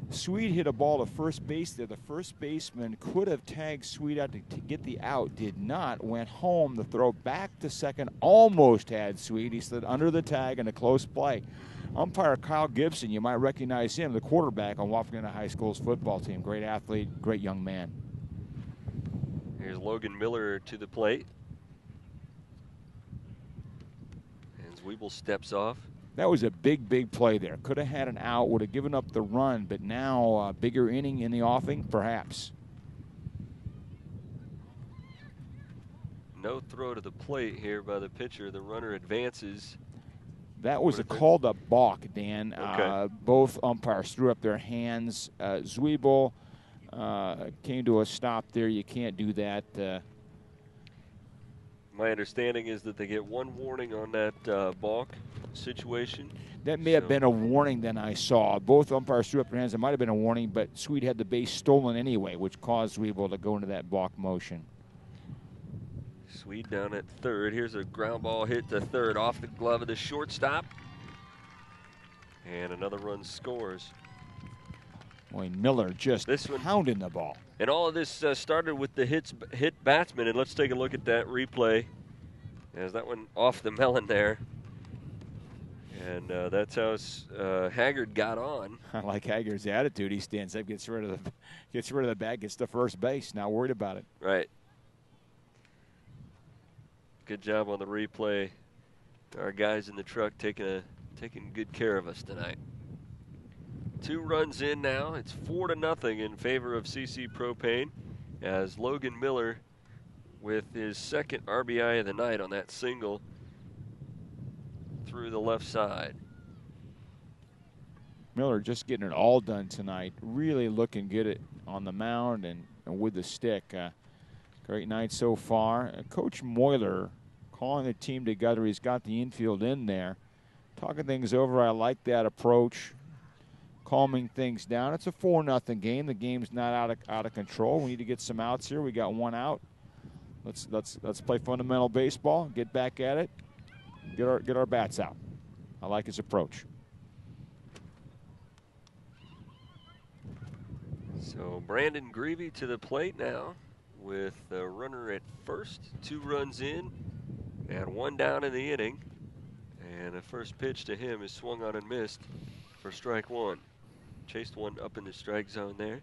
Swede hit a ball to first base there. The first baseman could have tagged Swede out to get the out. Did not. Went home. The throw back to second almost had Swede. He slid under the tag in a close play. Umpire Kyle Gibson, you might recognize him, the quarterback on Wapakoneta High School's football team. Great athlete, great young man. Here's Logan Miller to the plate. And Zwiebel steps off. That was a big play there. Could have had an out, would have given up the run, but now a bigger inning in the offing, perhaps. No throw to the plate here by the pitcher. The runner advances. That was a called up balk, Dan. Okay. Both umpires threw up their hands. Zwiebel came to a stop there. You can't do that. My understanding is that they get one warning on that balk situation. That may have been a warning then I saw. Both umpires threw up their hands. It might have been a warning, but Swede had the base stolen anyway, which caused Zwiebel to go into that balk motion. Swede down at third. Here's a ground ball hit to third off the glove of the shortstop. And another run scores. Boy, Miller just pounding the ball. And all of this started with the hit batsman. And let's take a look at that replay. As that one off the melon there. And that's how Haggard got on. I like Haggard's attitude. He stands up, gets rid of the bat, gets to first base. Not worried about it. Right. Good job on the replay. Our guys in the truck taking good care of us tonight. 2 runs in now. It's 4-0 in favor of CC Propane as Logan Miller with his second RBI of the night on that single through the left side. Miller just getting it all done tonight. Really looking good on the mound and with the stick. Great night so far. Coach Moyler calling the team together. He's got the infield in there. Talking things over. I like that approach. Calming things down. It's a 4-0 game. The game's not out of control. We need to get some outs here. We got 1 out. Let's play fundamental baseball. Get back at it. Get our bats out. I like his approach. So Brandon Greavy to the plate now with a runner at first, 2 runs in and 1 down in the inning. And the first pitch to him is swung on and missed for strike 1. Chased one up in the strike zone there.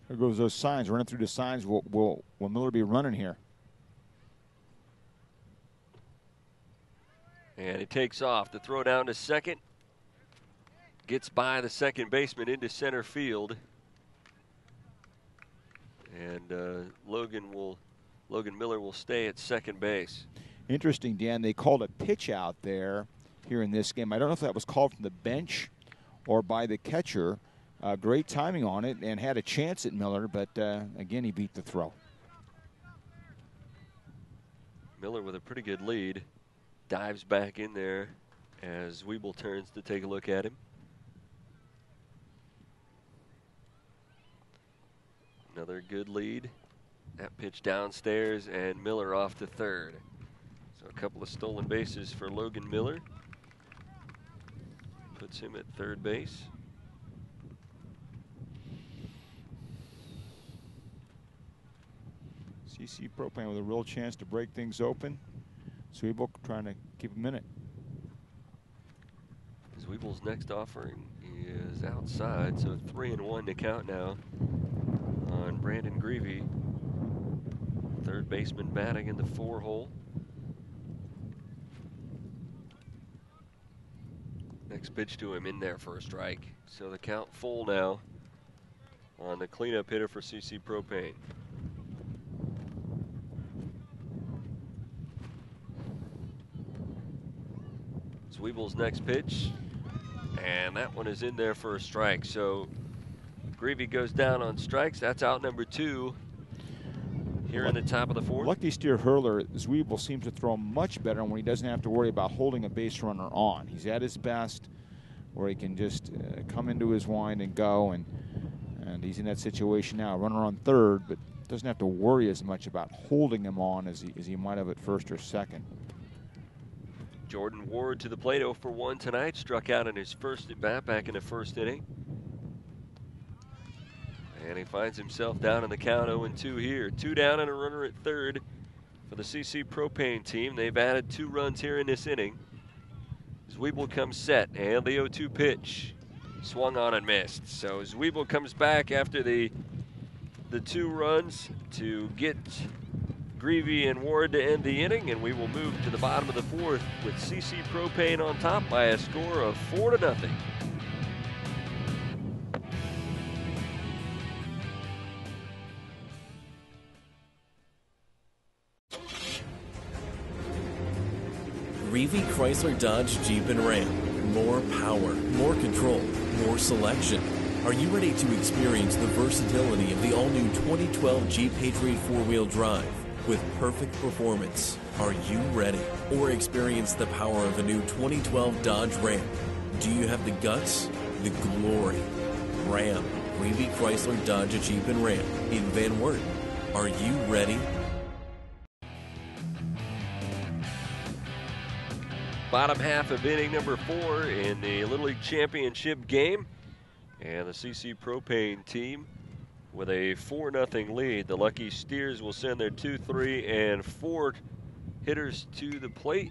There goes those signs. Running through the signs. Will Miller be running here? And he takes off. The throw down to second. Gets by the second baseman into center field. And Logan Miller will stay at second base. Interesting, Dan. They called a pitch out there here in this game. I don't know if that was called from the bench or by the catcher. Great timing on it and had a chance at Miller, but again, he beat the throw. Miller with a pretty good lead. Dives back in there as Weeble turns to take a look at him. Another good lead. That pitch downstairs and Miller off to third. So a couple of stolen bases for Logan Miller. Puts him at third base. CC Propane with a real chance to break things open. Weeble trying to keep him in it. Weeble's next offering is outside, so 3-1 to count now on Brandon Greavy. Third baseman batting in the 4-hole. Next pitch to him in there for a strike. So the count full now on the cleanup hitter for CC Propane. Weeble's next pitch, and that one is in there for a strike. So Greavy goes down on strikes. That's out number 2 here in the top of the 4th. Lucky steer hurler, Weeble seems to throw much better when he doesn't have to worry about holding a base runner on. He's at his best where he can just come into his wind and go, and he's in that situation now. Runner on third, but doesn't have to worry as much about holding him on as he might have at first or second. Jordan Ward to the plate, 0 for 1 tonight. Struck out in his first at bat back in the first inning. And he finds himself down in the count, 0-2 here. 2 down and a runner at third for the CC Propane team. They've added 2 runs here in this inning. Weeble comes set, and the 0-2 pitch swung on and missed. So Weeble comes back after the 2 runs to get Greavy and Ward to end the inning, and we will move to the bottom of the 4th with CC Propane on top by a score of 4-0. Greavy Chrysler Dodge Jeep and Ram. More power, more control, more selection. Are you ready to experience the versatility of the all-new 2012 Jeep Patriot 4-wheel drive? With perfect performance, are you ready? Or experience the power of a new 2012 Dodge Ram? Do you have the guts, the glory? Ram, Greavy Chrysler Dodge Jeep and Ram in Van Wert. Are you ready? Bottom half of inning number 4 in the Little League Championship game. And the CC Propane team with a 4-0 lead. The Lucky Steers will send their 2, 3, and 4 hitters to the plate.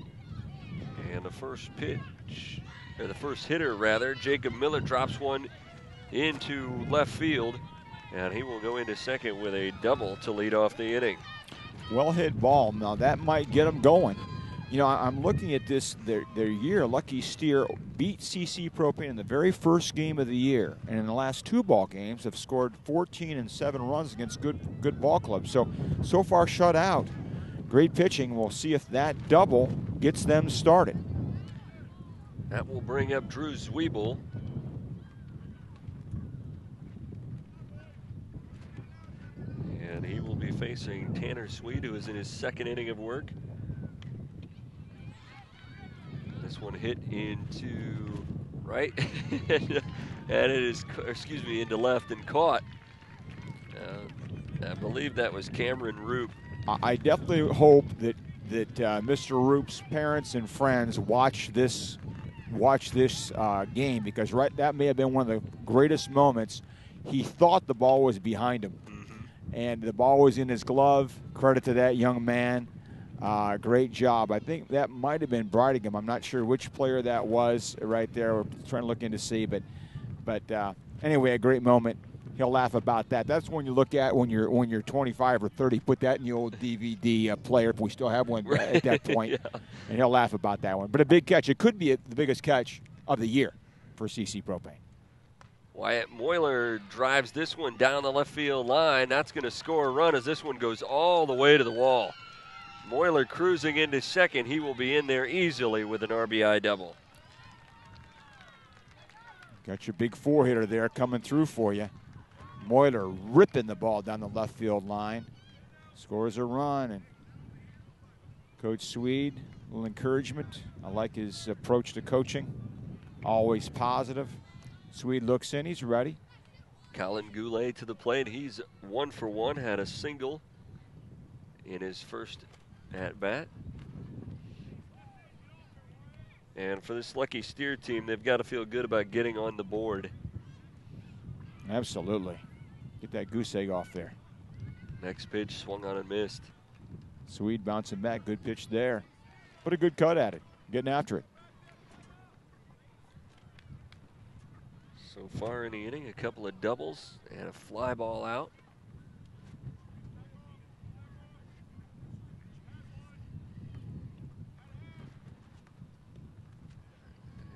And the first pitch, or the first hitter rather, Jacob Miller drops one into left field, and he will go into second with a double to lead off the inning. Well hit ball. Now that might get them going. You know, I'm looking at this, their year. Lucky Steer beat CC Propane in the very first game of the year, and in the last 2 ball games have scored 14 and 7 runs against good ball clubs. So far shut out. Great pitching. We'll see if that double gets them started. That will bring up Drew Weeble. And he will be facing Tanner Sweet, who is in his 2nd inning of work. This one hit into right, and it is, excuse me, into left and caught. I believe that was Cameron Roop. I definitely hope that Mr. Roop's parents and friends watch this game, because that may have been one of the greatest moments he thought the ball was behind him. And the ball was in his glove. Credit to that young man. Great job. I think that might have been Bridingham. I'm not sure which player that was right there. We're trying to look in to see. But anyway, a great moment. He'll laugh about that. That's when you look at when you're 25 or 30. Put that in the old DVD player if we still have one at that point. Yeah. And he'll laugh about that one. But a big catch. It could be the biggest catch of the year for CC Propane. Wyatt Moyler drives this one down the left field line. That's going to score a run as this one goes all the way to the wall. Moyler cruising into second. He will be in there easily with an RBI double. Got your big four-hitter there coming through for you. Moyler ripping the ball down the left field line. Scores a run. And Coach Swede, a little encouragement. I like his approach to coaching. Always positive. Swede looks in. He's ready. Colin Goulet to the plate. He's 1 for 1. Had a single in his first at-bat. And for this Lucky Steer team, they've got to feel good about getting on the board. Absolutely. Get that goose egg off there. Next pitch swung on and missed. Swede bouncing back. Good pitch there. Put a good cut at it. Getting after it. So far in the inning, a couple of doubles and a fly ball out.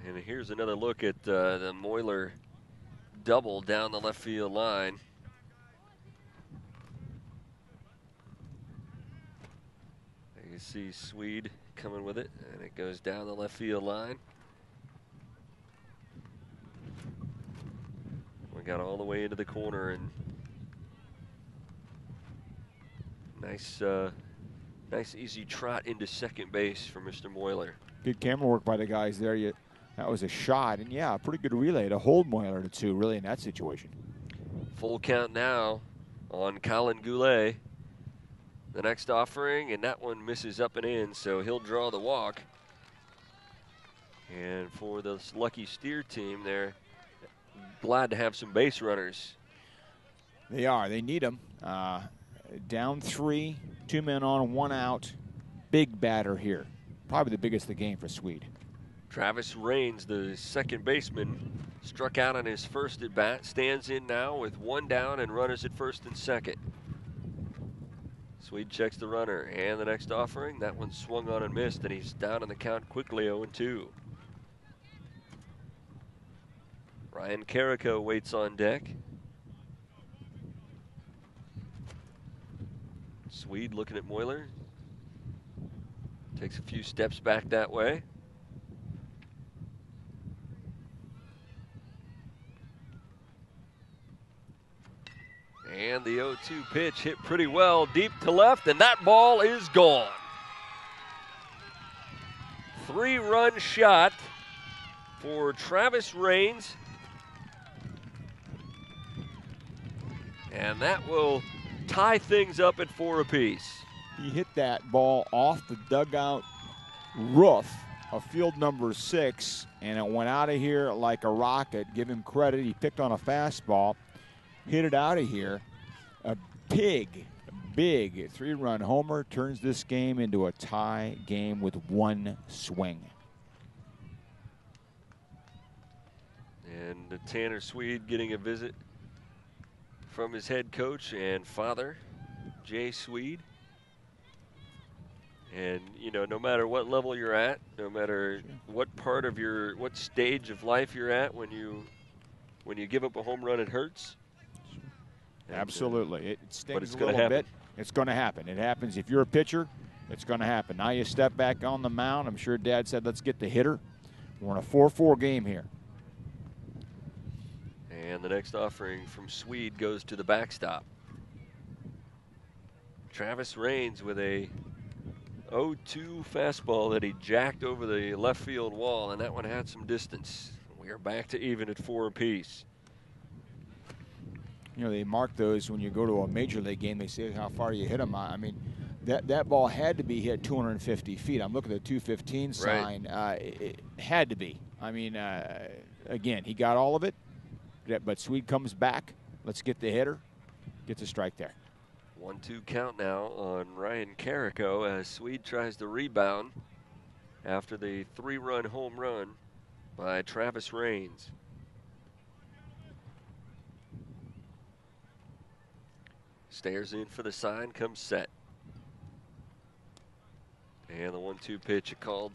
And here's another look at the Moyler double down the left field line. You can see Swede coming with it, and it goes down the left field line. We got all the way into the corner, and nice easy trot into second base for Mr. Moyler. Good camera work by the guys there. That was a shot, and yeah, a pretty good relay to hold Moyler to 2, really, in that situation. Full count now on Colin Goulet. The next offering, and that one misses up and in, so he'll draw the walk. And for this Lucky Steer team, they're glad to have some base runners. They are. They need them. Down 3, 2 men on, 1 out. Big batter here. Probably the biggest of the game for Swede. Travis Raines, the second baseman, struck out on his first at bat. Stands in now with 1 down and runners at first and second. Swede checks the runner, and the next offering, that one swung on and missed, and he's down in the count quickly, 0-2. Ryan Carrico waits on deck. Swede looking at Moyler. Takes a few steps back that way. And the 0-2 pitch hit pretty well deep to left, and that ball is gone. 3-run shot for Travis Raines. And that will tie things up at 4 apiece. He hit that ball off the dugout roof of field number 6, and it went out of here like a rocket. Give him credit. He picked on a fastball, hit it out of here. A big 3-run homer turns this game into a tie game with 1 swing. And Tanner Swede getting a visit from his head coach and father, Jay Swede. And, you know, no matter what level you're at, no matter what part of what stage of life you're at, when you give up a home run, it hurts. And, absolutely. It stings but it's a little bit. It's going to happen. It happens. If you're a pitcher, it's going to happen. Now you step back on the mound. I'm sure Dad said, let's get the hitter. We're in a 4-4 game here. And the next offering from Swede goes to the backstop. Travis Raines with a 0-2 fastball that he jacked over the left field wall, and that one had some distance. We are back to even at 4 apiece. You know, they mark those when you go to a Major League game. They say how far you hit them. I mean, that ball had to be hit 250 feet. I'm looking at the 215 sign. Right. It had to be. I mean, again, he got all of it, but Swede comes back Let's get the hitter. Gets a strike there. 1-2 count now on Ryan Carrico as Swede tries to rebound after the 3-run home run by Travis Raines. Stares in for the sign, comes set. And the 1-2 pitch called.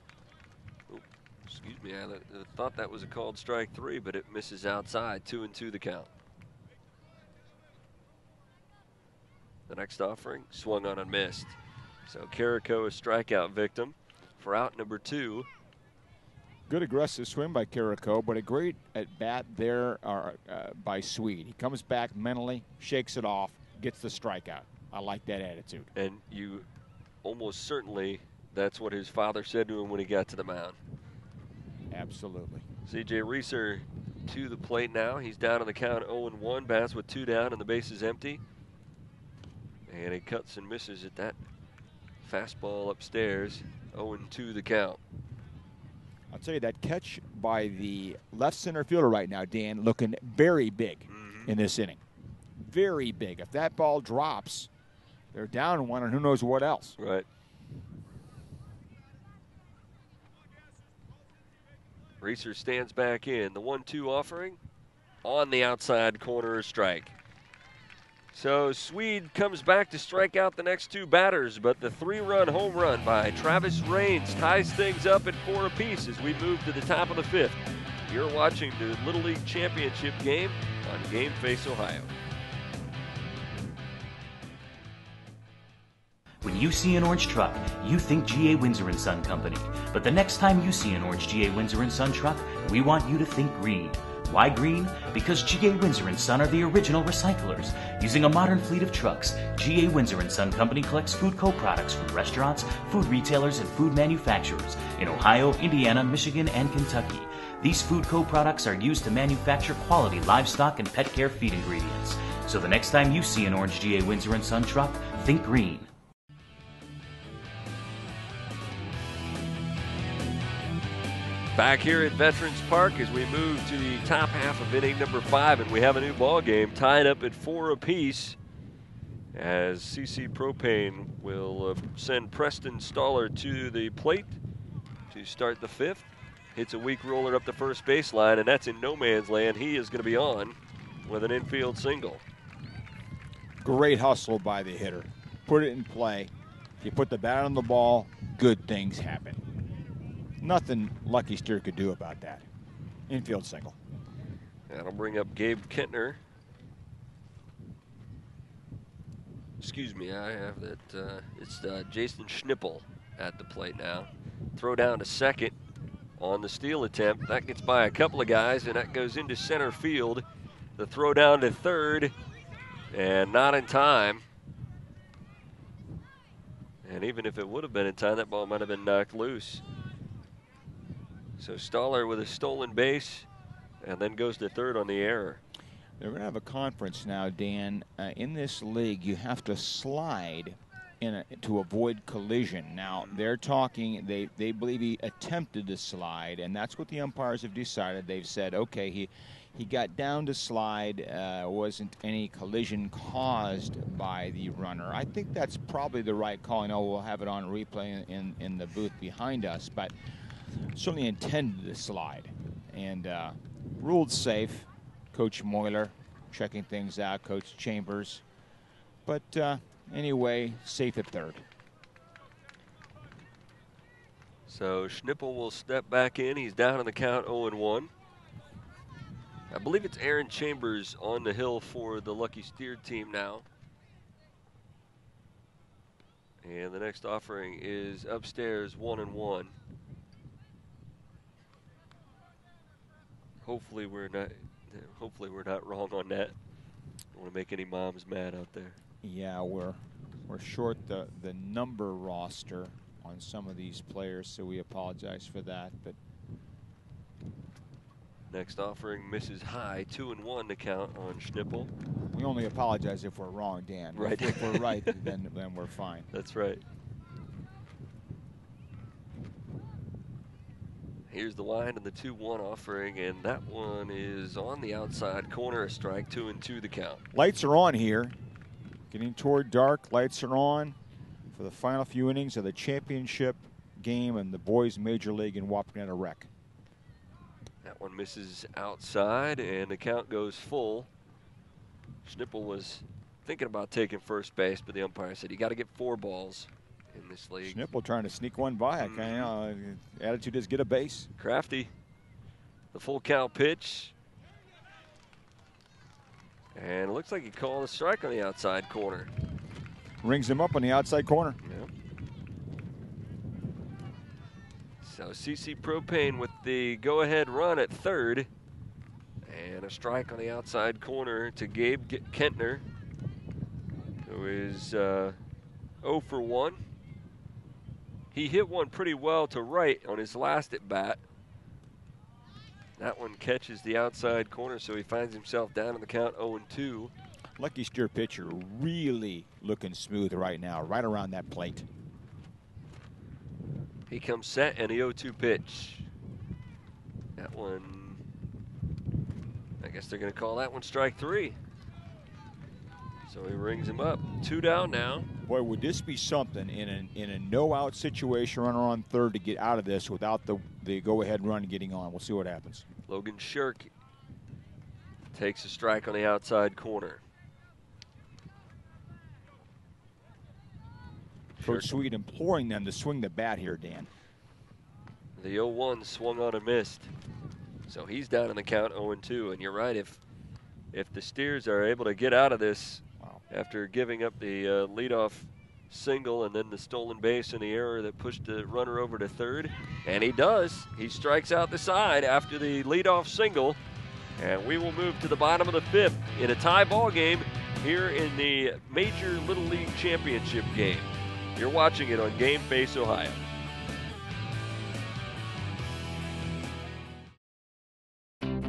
Excuse me, I thought that was a called strike 3, but it misses outside. 2-2 the count. The next offering swung on and missed. So Carrico a strikeout victim for out number 2. Good aggressive swing by Carrico, but a great at bat there by Swede. He comes back mentally, shakes it off, gets the strikeout. I like that attitude. And you almost certainly, that's what his father said to him when he got to the mound. Absolutely. C.J. Reeser to the plate now. He's down on the count 0-1. Bats with 2 down and the base is empty. And he cuts and misses at that fastball upstairs. 0-2 the count. I'll tell you, that catch by the left center fielder right now, Dan, looking very big in this inning. Very big. If that ball drops, they're down 1 and who knows what else. Right. Reeser stands back in. The 1-2 offering on the outside corner, a strike. So Swede comes back to strike out the next 2 batters, but the 3-run home run by Travis Raines ties things up at 4 apiece as we move to the top of the 5th. You're watching the Little League Championship game on Game Face Ohio. When you see an orange truck, you think G.A. Windsor & Son Company. But the next time you see an orange G.A. Windsor & Son truck, we want you to think green. Why green? Because G.A. Windsor & Son are the original recyclers. Using a modern fleet of trucks, G.A. Windsor & Son Company collects food co-products from restaurants, food retailers, and food manufacturers in Ohio, Indiana, Michigan, and Kentucky. These food co-products are used to manufacture quality livestock and pet care feed ingredients. So the next time you see an orange G.A. Windsor & Son truck, think green. Back here at Veterans Park as we move to the top half of inning number 5, and we have a new ball game tied up at 4 apiece as CC Propane will send Preston Stoller to the plate to start the 5th. Hits a weak roller up the first baseline, and that's in no man's land. He is going to be on with an infield single. Great hustle by the hitter. Put it in play. You put the bat on the ball, good things happen. Nothing Lucky Steer could do about that. Infield single. That'll bring up Gabe Kentner. Excuse me, I have that. It's Jason Schnippel at the plate now. Throw down to second on the steal attempt. That gets by a couple of guys, and that goes into center field. The throw down to third, and not in time. And even if it would have been in time, that ball might have been knocked loose. So Stoller with a stolen base, and then goes to third on the error. They're going to have a conference now, Dan. In this league, you have to slide to avoid collision. Now, they're talking, they believe he attempted to slide, and that's what the umpires have decided. They've said, okay, he got down to slide, wasn't any collision caused by the runner. I think that's probably the right call. I know we'll have it on replay in the booth behind us, but certainly intended to slide and ruled safe. Coach Moyler checking things out, Coach Chambers. But anyway, safe at third. So Schnippel will step back in. He's down on the count 0-1. I believe it's Aaron Chambers on the hill for the Lucky Steer team now. And the next offering is upstairs 1-1. Hopefully we're not wrong on that. Don't want to make any moms mad out there. Yeah, we're short the number roster on some of these players, so we apologize for that. But next offering misses high, 2-1 to count on Schnippel. We only apologize if we're wrong, Dan. Right. If we're right, then we're fine. That's right. Here's the line and the 2-1 offering, and that one is on the outside corner. A strike, 2-2 the count. Lights are on here. Getting toward dark. Lights are on for the final few innings of the championship game in the boys Major League in Wapakoneta Rec. That one misses outside, and the count goes full. Schnippel was thinking about taking first base, but the umpire said you got to get 4 balls in this league. Schnippel trying to sneak one by. Attitude is get a base. Crafty. The full count pitch. And it looks like he called a strike on the outside corner. Rings him up on the outside corner. Yep. So CC Propane with the go-ahead run at third. And a strike on the outside corner to Gabe Kentner, who is 0 for 1. He hit one pretty well to right on his last at bat. That one catches the outside corner, so he finds himself down in the count 0-2. Lucky Steer pitcher really looking smooth right now, right around that plate. He comes set and the 0-2 pitch. That one, I guess they're going to call that one strike 3. So he rings him up. 2 down now. Boy, would this be something in a no-out situation, runner on third, to get out of this without the go-ahead run getting on. We'll see what happens. Logan Shirk takes a strike on the outside corner. Coach Sweet imploring them to swing the bat here, Dan. The 0-1 swung on and missed. So he's down in the count 0-2. And you're right, if the Steers are able to get out of this after giving up the leadoff single and then the stolen base and the error that pushed the runner over to third, and he does. He strikes out the side after the leadoff single, and we will move to the bottom of the 5th in a tie ball game here in the Major Little League Championship game. You're watching it on Game Face Ohio.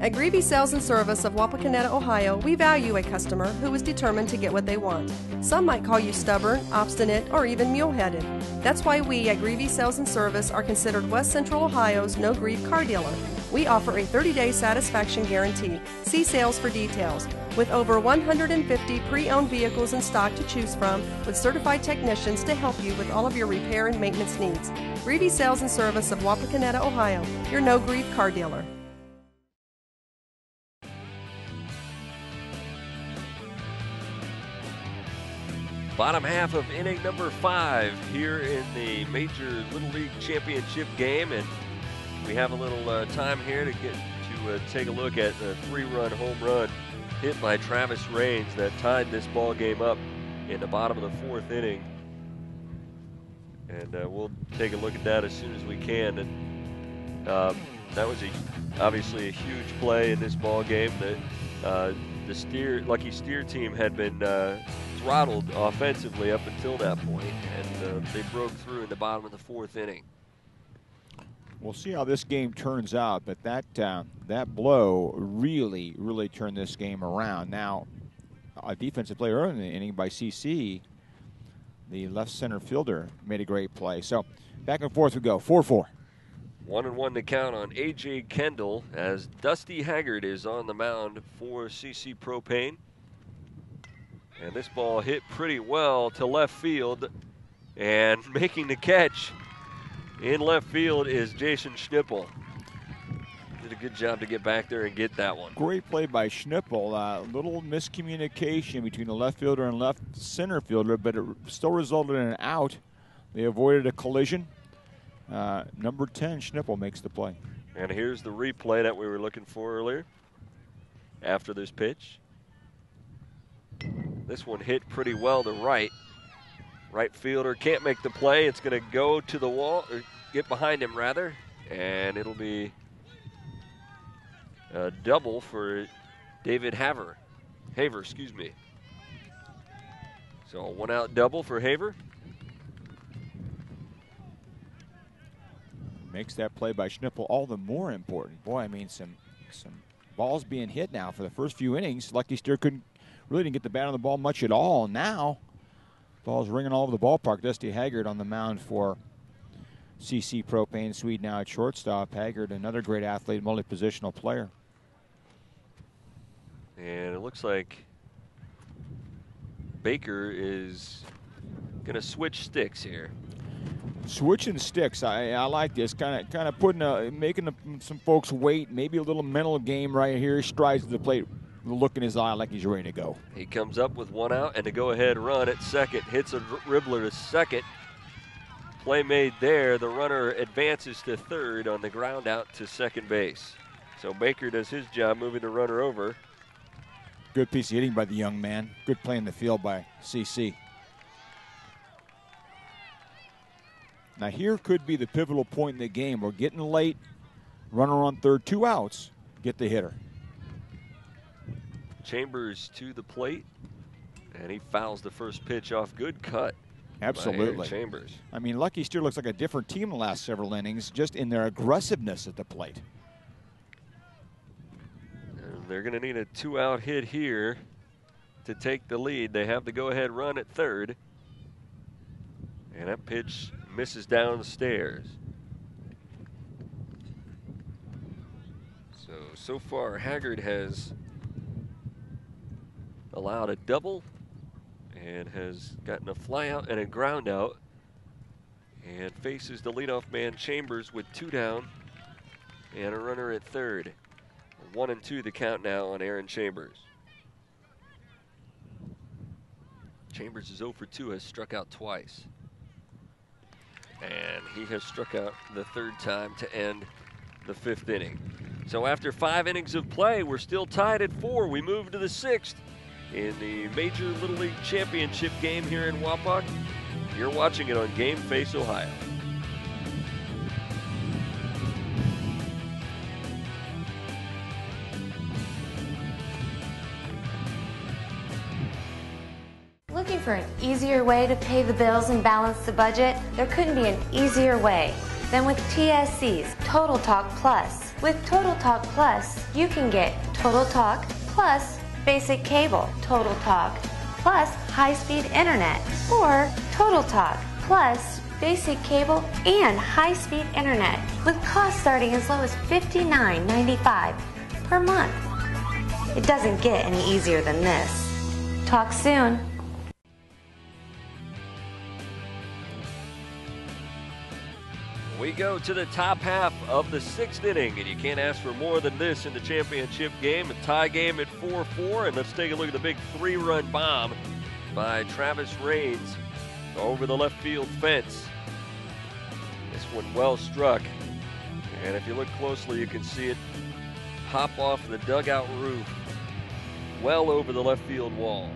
At Greavy Sales and Service of Wapakoneta, Ohio, we value a customer who is determined to get what they want. Some might call you stubborn, obstinate, or even mule-headed. That's why we at Greavy Sales and Service are considered West Central Ohio's no-grief car dealer. We offer a 30-day satisfaction guarantee. See sales for details. With over 150 pre-owned vehicles in stock to choose from, with certified technicians to help you with all of your repair and maintenance needs. Greavy Sales and Service of Wapakoneta, Ohio, your no-grief car dealer. Bottom half of inning number 5 here in the Major Little League Championship game, and we have a little time here to get to take a look at the 3-run home run hit by Travis Raines that tied this ball game up in the bottom of the 4th inning. And we'll take a look at that as soon as we can. And that was obviously a huge play in this ball game. That the Lucky Steer team had been throttled offensively up until that point, and they broke through in the bottom of the 4th inning. We'll see how this game turns out, but that blow really turned this game around. Now, a defensive play early in the inning by CC, the left center fielder, made a great play. So back and forth we go, 4-4. 1-1 to count on A.J. Kendall as Dusty Haggard is on the mound for CC Propane. And this ball hit pretty well to left field, and making the catch in left field is Jason Schnippel. Did a good job to get back there and get that one. Great play by Schnippel. Little miscommunication between the left fielder and left center fielder, but it still resulted in an out. They avoided a collision. Number 10, Schnippel, makes the play. And here's the replay that we were looking for earlier after this pitch. This one hit pretty well to right. Right fielder can't make the play. It's going to go to the wall, or get behind him rather, and it'll be a double for David Haver. Excuse me. So a 1-out double for Haver. Makes that play by Schnippel all the more important. Boy, I mean, some balls being hit now for the first few innings. Lucky Steer really didn't get the bat on the ball much at all. Now, ball's ringing all over the ballpark. Dusty Haggard on the mound for CC Propane Swede now at shortstop. Haggard, another great athlete, multi-positional player. And it looks like Baker is going to switch sticks here. Switching sticks, I like this. Kind of putting making some folks wait. Maybe a little mental game right here. He strides to the plate, the look in his eye like he's ready to go. He comes up with one out and a go-ahead run at second. Hits a dribbler to second. Play made there. The runner advances to third on the ground out to second base. So Baker does his job moving the runner over. Good piece of hitting by the young man. Good play in the field by CC. Now here could be the pivotal point in the game. We're getting late. Runner on third, 2 outs. Get the hitter. Chambers to the plate, and he fouls the first pitch off. Good cut. Absolutely. Chambers. I mean, Lucky Steer looks like a different team the last several innings, just in their aggressiveness at the plate. And they're going to need a 2-out hit here to take the lead. They have the go-ahead run at third. And that pitch misses downstairs. So far, Haggard has allowed a double and has gotten a fly out and a ground out, and faces the leadoff man Chambers with 2 down and a runner at third. 1-2 the count now on Aaron Chambers. Chambers is 0 for 2, has struck out twice. And he has struck out the 3rd time to end the 5th inning. So after 5 innings of play, we're still tied at 4. We move to the 6th in the Major Little League Championship game here in Wapak. You're watching it on Game Face Ohio. Looking for an easier way to pay the bills and balance the budget? There couldn't be an easier way than with TSC's Total Talk Plus. With Total Talk Plus, you can get Total Talk plus basic cable, Total Talk plus high-speed internet, or Total Talk plus basic cable and high-speed internet with costs starting as low as $59.95 per month. It doesn't get any easier than this. Talk soon. We go to the top half of the 6th inning, and you can't ask for more than this in the championship game. A tie game at 4-4, and let's take a look at the big 3-run bomb by Travis Raines over the left field fence. This one well struck, and if you look closely, you can see it hop off the dugout roof well over the left field wall.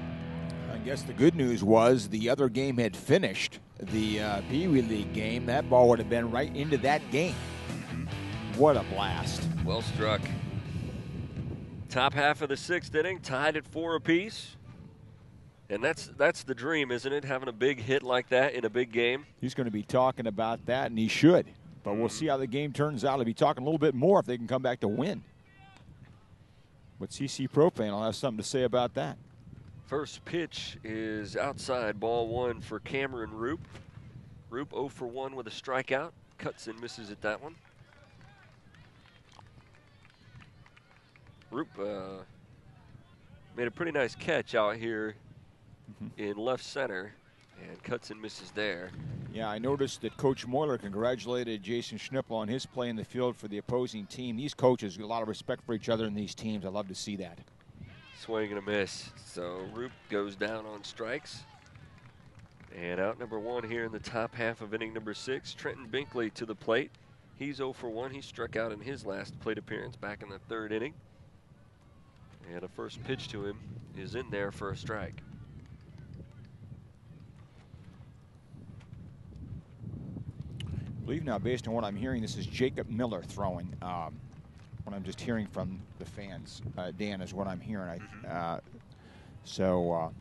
I guess the good news was the other game had finished. The Pee Wee League game, that ball would have been right into that game. What a blast. Well struck. Top half of the 6th inning, tied at 4 apiece. And that's the dream, isn't it? Having a big hit like that in a big game. He's going to be talking about that, and he should. But we'll see how the game turns out. He'll be talking a little bit more if they can come back to win. But CC Propane will have something to say about that. First pitch is outside, ball 1 for Cameron Roop. Roop 0 for 1 with a strikeout. Cuts and misses at that one. Roop made a pretty nice catch out here in left center, and cuts and misses there. Yeah, I noticed that Coach Moyler congratulated Jason Schnippel on his play in the field for the opposing team. These coaches get a lot of respect for each other in these teams. I love to see that. Swing and a miss. So Roop goes down on strikes. And out number 1 here in the top half of inning number 6, Trenton Binkley to the plate. He's 0 for 1. He struck out in his last plate appearance back in the 3rd inning. And a first pitch to him is in there for a strike. I believe now, based on what I'm hearing, this is Jacob Miller throwing. What I'm just hearing from the fans, Dan, is what I'm hearing. So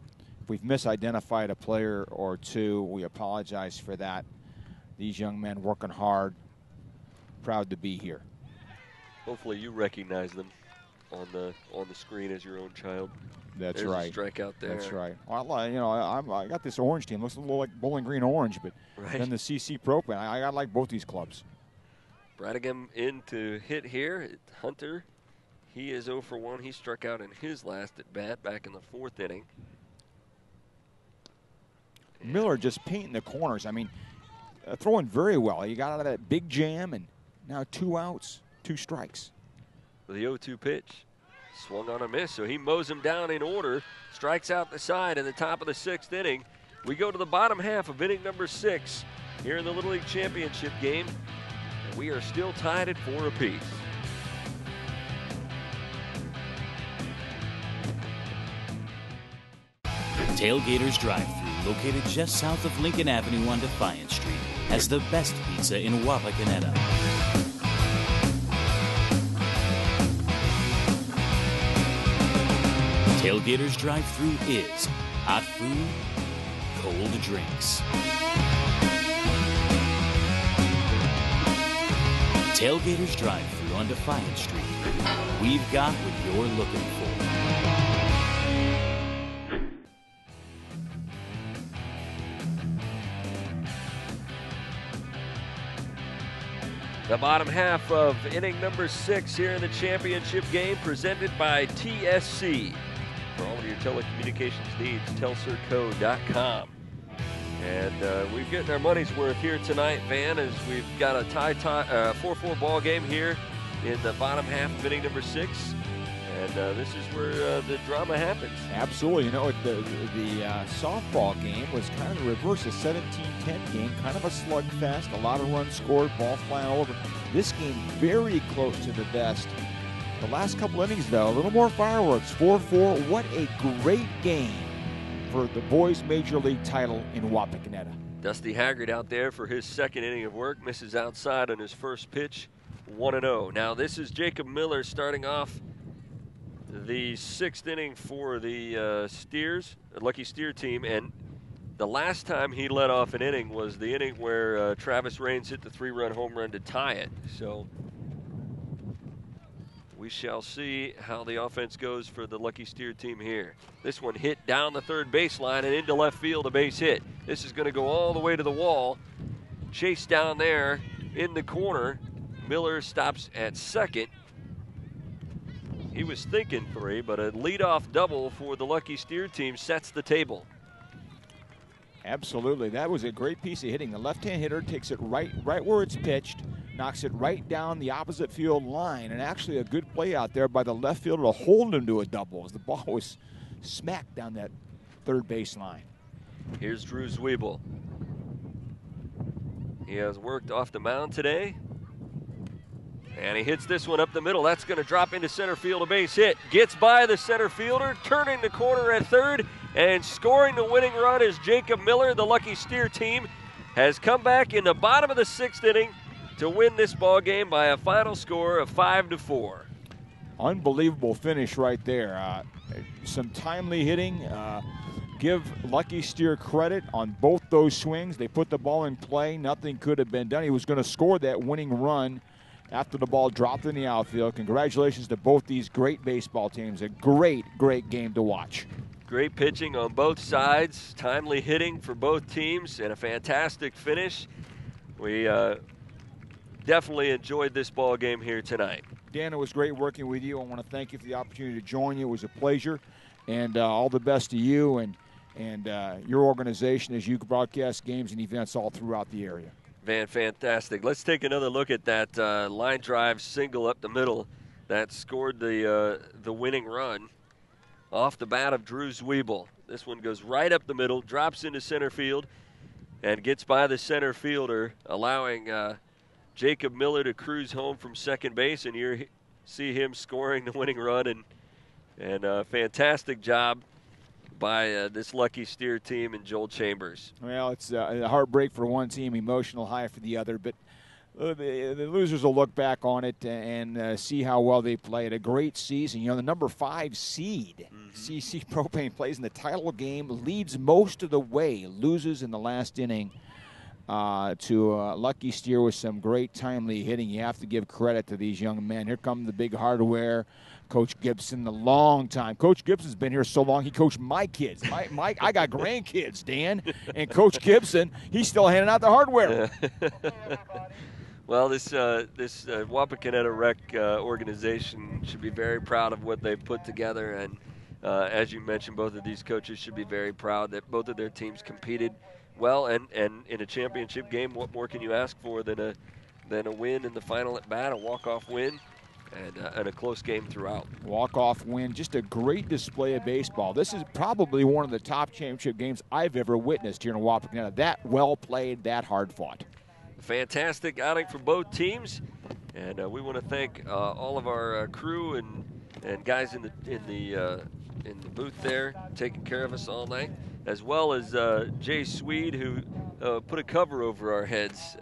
if we've misidentified a player or two, we apologize for that. These young men working hard, proud to be here. Hopefully you recognize them on the screen as your own child. That's There's right. A strikeout there. That's right. Well, I got this orange team. Looks a little like Bowling Green Orange, but then the CC Propane. I like both these clubs. Bradingham in to hit here. Hunter, he is 0 for 1. He struck out in his last at bat back in the 4th inning. Miller just painting the corners. I mean, throwing very well. He got out of that big jam, and now 2 outs, 2 strikes. The 0-2 pitch. Swung on a miss, so he mows him down in order. Strikes out the side in the top of the 6th inning. We go to the bottom half of inning number 6 here in the Little League Championship game. And we are still tied at 4 apiece. Tailgaters Drive-Thru, located just south of Lincoln Avenue on Defiance Street, has the best pizza in Wapakoneta. Tailgaters Drive-Thru is hot food, cold drinks. Tailgaters Drive-Thru on Defiance Street. We've got what you're looking for. The bottom half of inning number 6 here in the championship game, presented by TSC. For all of your telecommunications needs, telserco.com. And we're getting our money's worth here tonight, Van, as we've got a 4-4 ball game here in the bottom half of inning number 6. And this is where the drama happens. Absolutely. You know, the softball game was kind of the reverse, a 17-10 game, kind of a slugfest, a lot of runs scored, ball flying all over. This game very close to the best. The last couple innings, though, a little more fireworks, 4-4. What a great game for the boys' Major League title in Wapakoneta. Dusty Haggard out there for his 2nd inning of work, misses outside on his first pitch, 1-0. Now this is Jacob Miller starting off the 6th inning for the Lucky Steer team, and the last time he led off an inning was the inning where Travis Raines hit the 3-run home run to tie it. So we shall see how the offense goes for the Lucky Steer team here. This one hit down the 3rd baseline and into left field, a base hit. This is going to go all the way to the wall. Chase down there in the corner. Miller stops at 2nd. He was thinking 3, but a leadoff double for the Lucky Steer team sets the table. Absolutely. That was a great piece of hitting. The left-hand hitter takes it right where it's pitched, knocks it right down the opposite field line, and actually a good play out there by the left fielder to hold him to a double as the ball was smacked down that 3rd baseline. Here's Drew Zwiebel. He has worked off the mound today, and he hits this one up the middle. That's going to drop into center field, a base hit. Gets by the center fielder, turning the corner at 3rd, and scoring the winning run is Jacob Miller. The Lucky Steer team has come back in the bottom of the 6th inning to win this ball game by a final score of 5-4. Unbelievable finish right there. Some timely hitting. Give Lucky Steer credit on both those swings. They put the ball in play. Nothing could have been done. He was going to score that winning run after the ball dropped in the outfield. Congratulations to both these great baseball teams. A great, great game to watch. Great pitching on both sides. Timely hitting for both teams and a fantastic finish. We definitely enjoyed this ball game here tonight. Dan, it was great working with you. I want to thank you for the opportunity to join you. It was a pleasure, and all the best to you and your organization as you broadcast games and events all throughout the area. Van, fantastic. Let's take another look at that line drive single up the middle that scored the winning run off the bat of Drew Zwiebel. This one goes right up the middle, drops into center field, and gets by the center fielder, allowing Jacob Miller to cruise home from second base, and you see him scoring the winning run, and a fantastic job by this Lucky Steer team and Joel Chambers. Well, it's a heartbreak for one team, emotional high for the other, but the losers will look back on it and see how well they played. A great season. You know, the number 5 seed, CC Propane, plays in the title game, leads most of the way, loses in the last inning to Lucky Steer with some great timely hitting. You have to give credit to these young men. Here come the big hardware. Coach Gibson, the long time. Coach Gibson's been here so long, he coached my kids. I got grandkids, Dan. And Coach Gibson, he's still handing out the hardware. Well, this Wapakoneta Rec organization should be very proud of what they've put together. And as you mentioned, both of these coaches should be very proud that both of their teams competed well. And in a championship game, what more can you ask for than a win in the final at bat, a walk-off win? And a close game throughout. Walk-off win, just a great display of baseball. This is probably one of the top championship games I've ever witnessed here in Wapakoneta. That well played, that hard fought. Fantastic outing for both teams, and we want to thank all of our crew and guys in the booth there taking care of us all night, as well as Jay Swede, who put a cover over our heads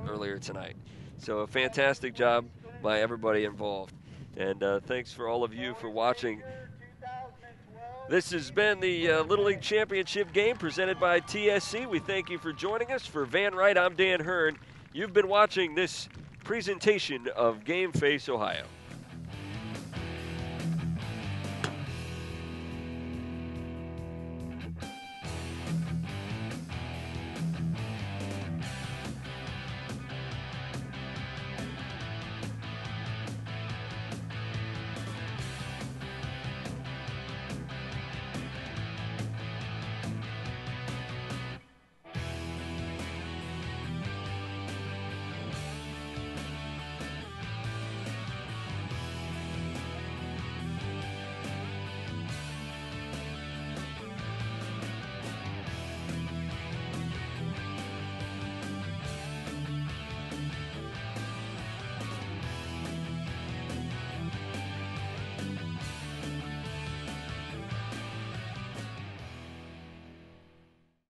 earlier tonight. So a fantastic job by everybody involved. And thanks for all of you for watching. This has been the Little League Championship game presented by TSC. We thank you for joining us. For Van Wright, I'm Dan Hirn. You've been watching this presentation of Game Face Ohio.